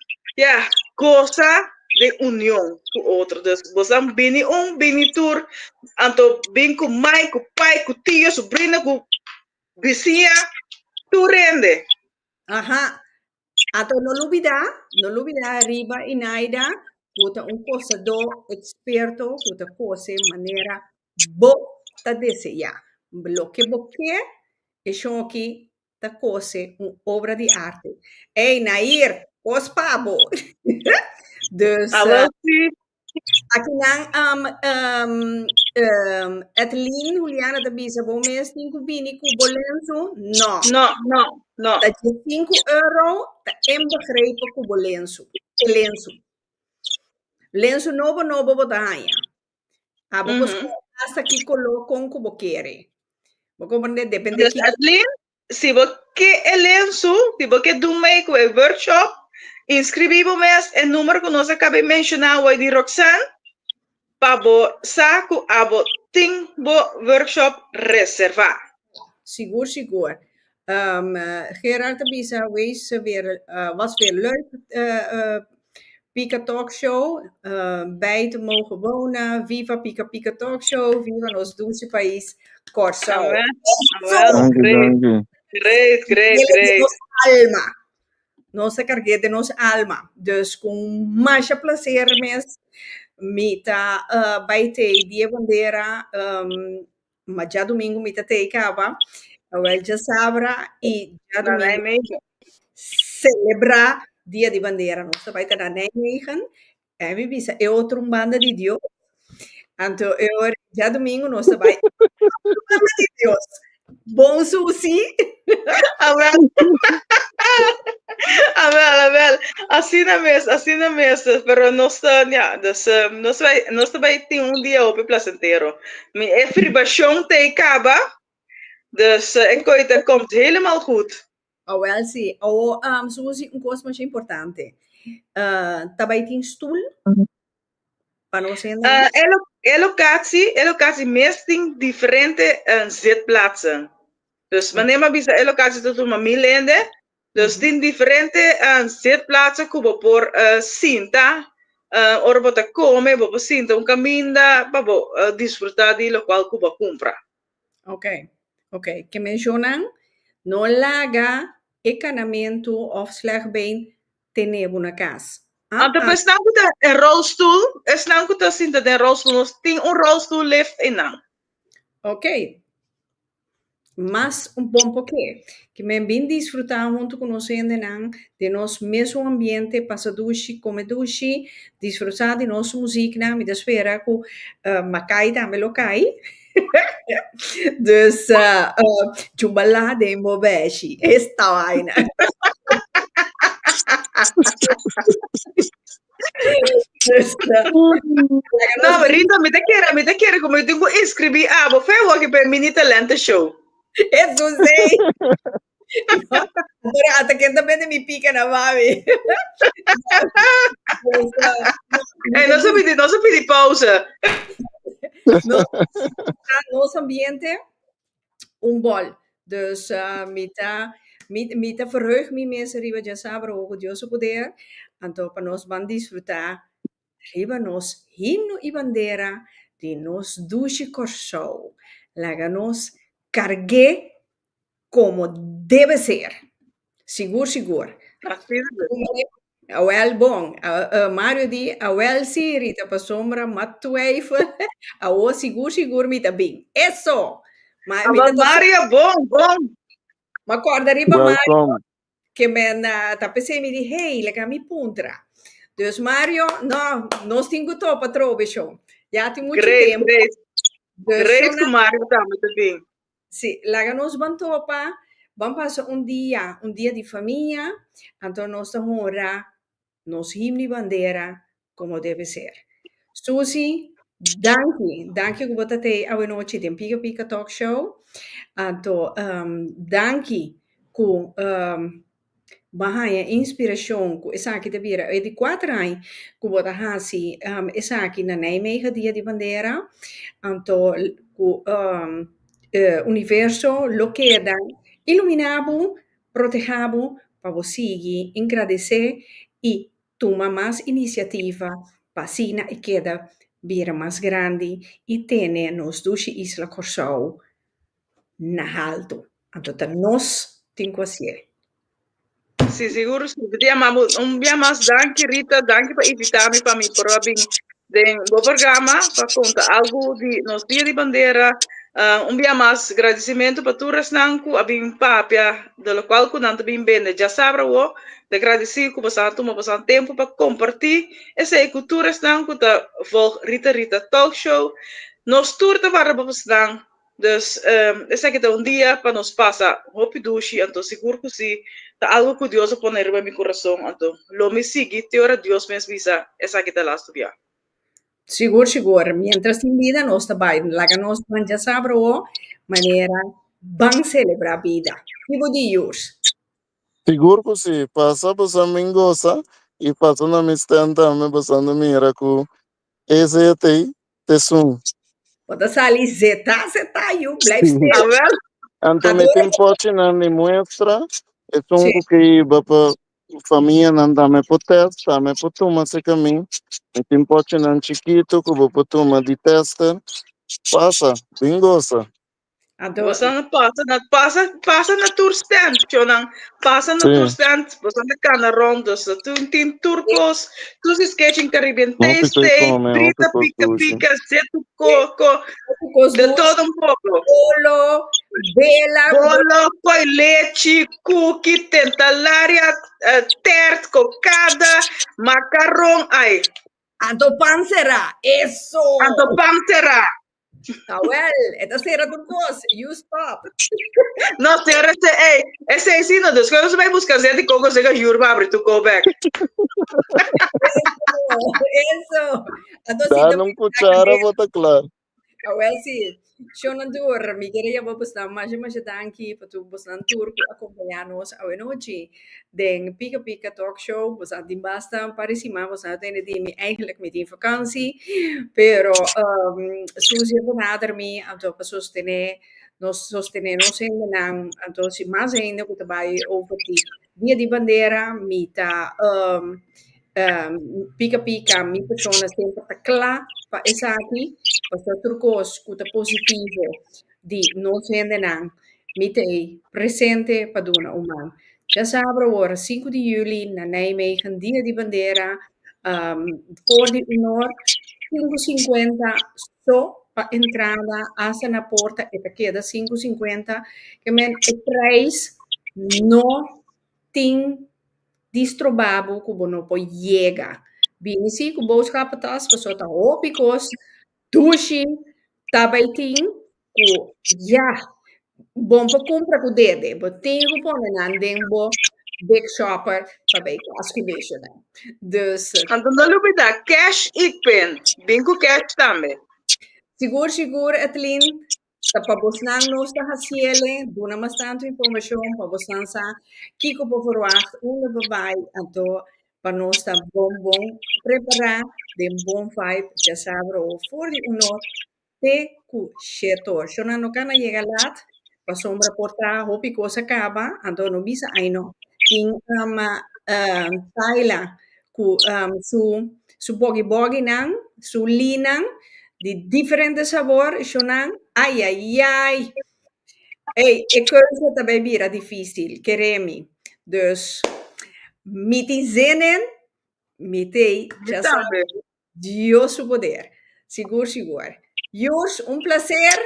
Speaker 2: goza de união com outro. Então, você bem tour, anto bem com mãe, com pai, com tia, sobrinha, com vizinha, tu rende.
Speaker 1: Ato no olvida arriba e naida. Kuta cosa do experto, kuta cosa manera ta deseja. Bloque e shoki ta cosa obra de arte. Ei, Nair, os pabo. Dus aqui nang Etlin Juliana da Bisa, bom mês 5 vini com bolenzo? No. Dat je €5 ta embegrepen com bolenzo. Lenço novo botanha. Hasta aqui colocam como quer. Depende
Speaker 2: de se você é lenço, se você do meio com o workshop, inscrevimos o número que nós acabamos de mencionar hoje de Roxanne, para o saco a tem workshop reservar.
Speaker 1: Seguro. Gerard Bisa was weer leuk. Pika Talk Show, bij te mogen wonen. Viva Pika Talk Show, viva nos dulce país, Corsão.
Speaker 2: Great.
Speaker 1: Alma. Nossa carguei de nos alma. Dus com mais prazer mesmo, mita bij te dia bandeira, mas já domingo mita te acaba, já sabra e já domingo celebrar Dia de Bandeira, nós vai estar na Nijmegen, me bisa, é outra banda de Deus. Então, já domingo nós vai banda de Deus. Bom, Susi.
Speaker 2: Abel, assim na mesa, pero nós vai ter dia op placenteiro. É fribação te acaba, dus enquanto komt helemaal goed.
Speaker 1: Wel, sim. Susi, coisa mais importante. Também tem stoel? Para nós ainda?
Speaker 2: Locatie meest tem diferente zitplaatsen. Dus wanneer maar bisa locatie tot uma milende, dus tem diferente zitplaatsen como por cinta, ora bota come, bobo cinta caminda, babo disfrutar de local cuba compra.
Speaker 1: Ok. Que mencionan no laga encanamento of slechtbeen tener una casa.
Speaker 2: Depois não que een rolstoel, is não que assim de rolstoel, tem rolstoel lift in não.
Speaker 1: Ok. más un poco que me bien disfrutar junto con nosotros de nuestro mismo ambiente, pasar dushi, comer dushi, disfrutar de nuestra música, me espera que Makai também lo cai. Dus Chumbala de Mobeshi, esta vaina. Dus,
Speaker 2: No, Rita, me te quiere, como yo tengo que escribir, fue lo que permite talento show.
Speaker 1: Eso sei. Agora, até que também me pica na mami.
Speaker 2: No se pide pausa.
Speaker 1: Nosso ambiente, bol. Dus mita verheug me mensen riba já sabe o Deus poder. Então, para nós van disfrutar riba nos himno e bandeira de nos duche corsou. Laga nos cargue como deve ser. Seguro. Awel bom, Mario di awel si rita pa sombra matu even, awo seguro mita bing. Eso.
Speaker 2: Mario, bom.
Speaker 1: Ma acorda riba Mario
Speaker 6: Welcome.
Speaker 1: que men tapese mi di hey, lega mi puntra. Dus Mario, no, nós temos to para show. Já tem muito tempo.
Speaker 2: Great com Mario também.
Speaker 1: Sim, lá nós vamos topa, vamos passar dia de família, então nós estamos orar, nos himno e bandeira, como deve ser. Susi, danke que você tem a noite de Pica Pica Talk Show, então, danke que bahaya inspiração ku esa aqui de vira é de 4 anos que você hasi esa aqui na Nijmegen dia de bandeira então ku universo lo queda iluminado protegado para você seguir agradecer e tomar mais iniciativa para sina e queda vira mais grande e ter nos duas isla Corsau na alto então nós temos que ser.
Speaker 2: Sim, seguro. Dia mais danke, Rita, danke para invitar-me para mim para o programa, para contar algo de nosso dia de bandeira. Dia mais agradecimento para todos nanku, a bem papia, do qual que não também bem, já sabe o, de agradecer que você tomou bastante tempo para compartilhar essa cultura nanku da Rita Talk Show. Nós turta para você dus esse aqui é dia para nos passar hopi dushi, então seguro que sim. Algo que Deus pone en mi corazón, então, lo me sigue, te ora Dios me avisa, esa que te las tuya.
Speaker 1: Seguro. Mientras en vida nos trabalha, lá que nós já sabe o maneira bem celebrar a vida. Tipo de yours.
Speaker 6: Seguro que sim, passa para mim gosta e passa na minha stand também passando mira com esse te sum.
Speaker 1: Pode sair zeta, you, blijf stil.
Speaker 6: Então me tem pote na me mostra, é um que para família não dá me poteste, dá me potuma se caminho, me tem pote na chiquito que vou potuma de testa, passa, bem gosta.
Speaker 2: Você não passa na tour stand, passa na tour stand, você não cana rondos, tu tem turcos, tu se sketching Caribbean Taste, Brita, pica, seto coco, de todo um pouco. Bolo, coi leite, cookie, tentalaria, tert, cocada, macarrão, ai.
Speaker 1: Antopancera, eso.
Speaker 2: Antopancera.
Speaker 1: Well, esta será tu cosa, you stop.
Speaker 2: No, senhora, esse é ensino dos coisas vai buscar de coco, você que juro, abre tu go back.
Speaker 1: Eso.
Speaker 6: Dá num cuchara, bota claro.
Speaker 1: Well, sim. Shonan tour, mi queria postar mais danke para tu postar tour acompanhar-nos a noite den Pica Talk Show, você tem bastante parecima, você tem de mim eigenlijk met in vakantie, pero Suzy benadert-me então para sostener nos ainda então se mais ainda que trabalho over dia de bandeira, mita Pica, mi persona sempre está clara para essa aqui, para trucos que é positivo de nós ainda mite presente para dona humana. Já sabe agora, 5 de julho, na Nijmegen, dia de bandeira, voor de honor, 5,50 so pa entrada hasta na porta e te queda 5,50 que men e prijs no ting distrobabo kubo no po llega. Bini si ku boodschappentas pasota hopikos dushi tabaiting ku ja bom pa compra ku dede bo tengo po nanandeng bo big shopper pa bij kaskuleesje dan. Dus
Speaker 2: Então, não lhe dá cash e pen. Bem com cash também.
Speaker 1: Sigur, Etlin, sa pabosnang nos sa hasiele, duna mas tanto informasyon, pabosnang sa kiko po verwacht, una babay, ato, panosta bonbon, prepara, den bon vibe, ya sabro, voor die uno, te ku shetor. Shona no kana llega lat, pa sombra porta, hopi cosa acaba, ato no bisa aino, ting taila, ku su bogi nang, su linang, de diferente sabor, Shonan. Ai, ai, ai. Hey, e keuze daarbij weer difícil, keremi. Dus, miti zenen, miti, já sabe,
Speaker 2: Também.
Speaker 1: Dios su poder. Sigur. Dios, placer.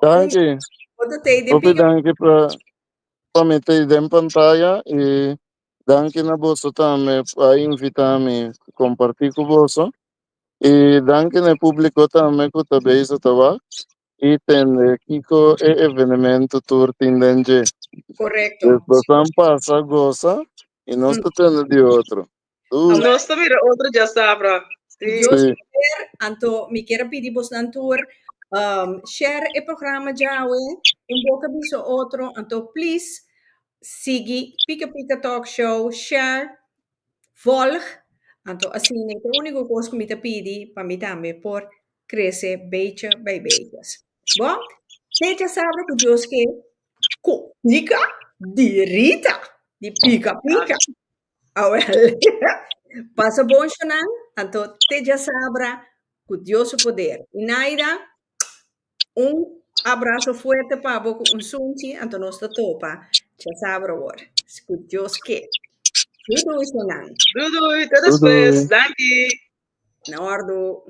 Speaker 6: Danke.
Speaker 1: Outro te de
Speaker 6: Opi
Speaker 1: pica.
Speaker 6: danke para meter em pantalla e danke na bolsa também para invitar-me a compartilhar com você. E danke na público também que também estava e tem kiko e evento tour tindenge.
Speaker 1: Correcto.
Speaker 6: Después passa goza e nós tendo de outro.
Speaker 2: Nós também, outro já sabe.
Speaker 1: Dios
Speaker 6: Sim.
Speaker 1: poder, anto mi quiero pedir vos nantur, share el programa jawe, un boca biso otro, anto please, sigi, Pika Talk Show, share, volg, anto assim, o único coisa que me te pedi, para mim também, por crescer beetje bij beetjes. Bom, você sabe que Deus que pica de Rita, de pica. Ah, well. Passa bom, Shonan. Anto, te já sabra, com Deus o poder. E Naida, abraço forte para você, sunti, anto nós topa. Já sabra agora. Com Deus que. Tudo, Shonan.
Speaker 2: Dudu, até depois. Danke.
Speaker 1: Na ordem.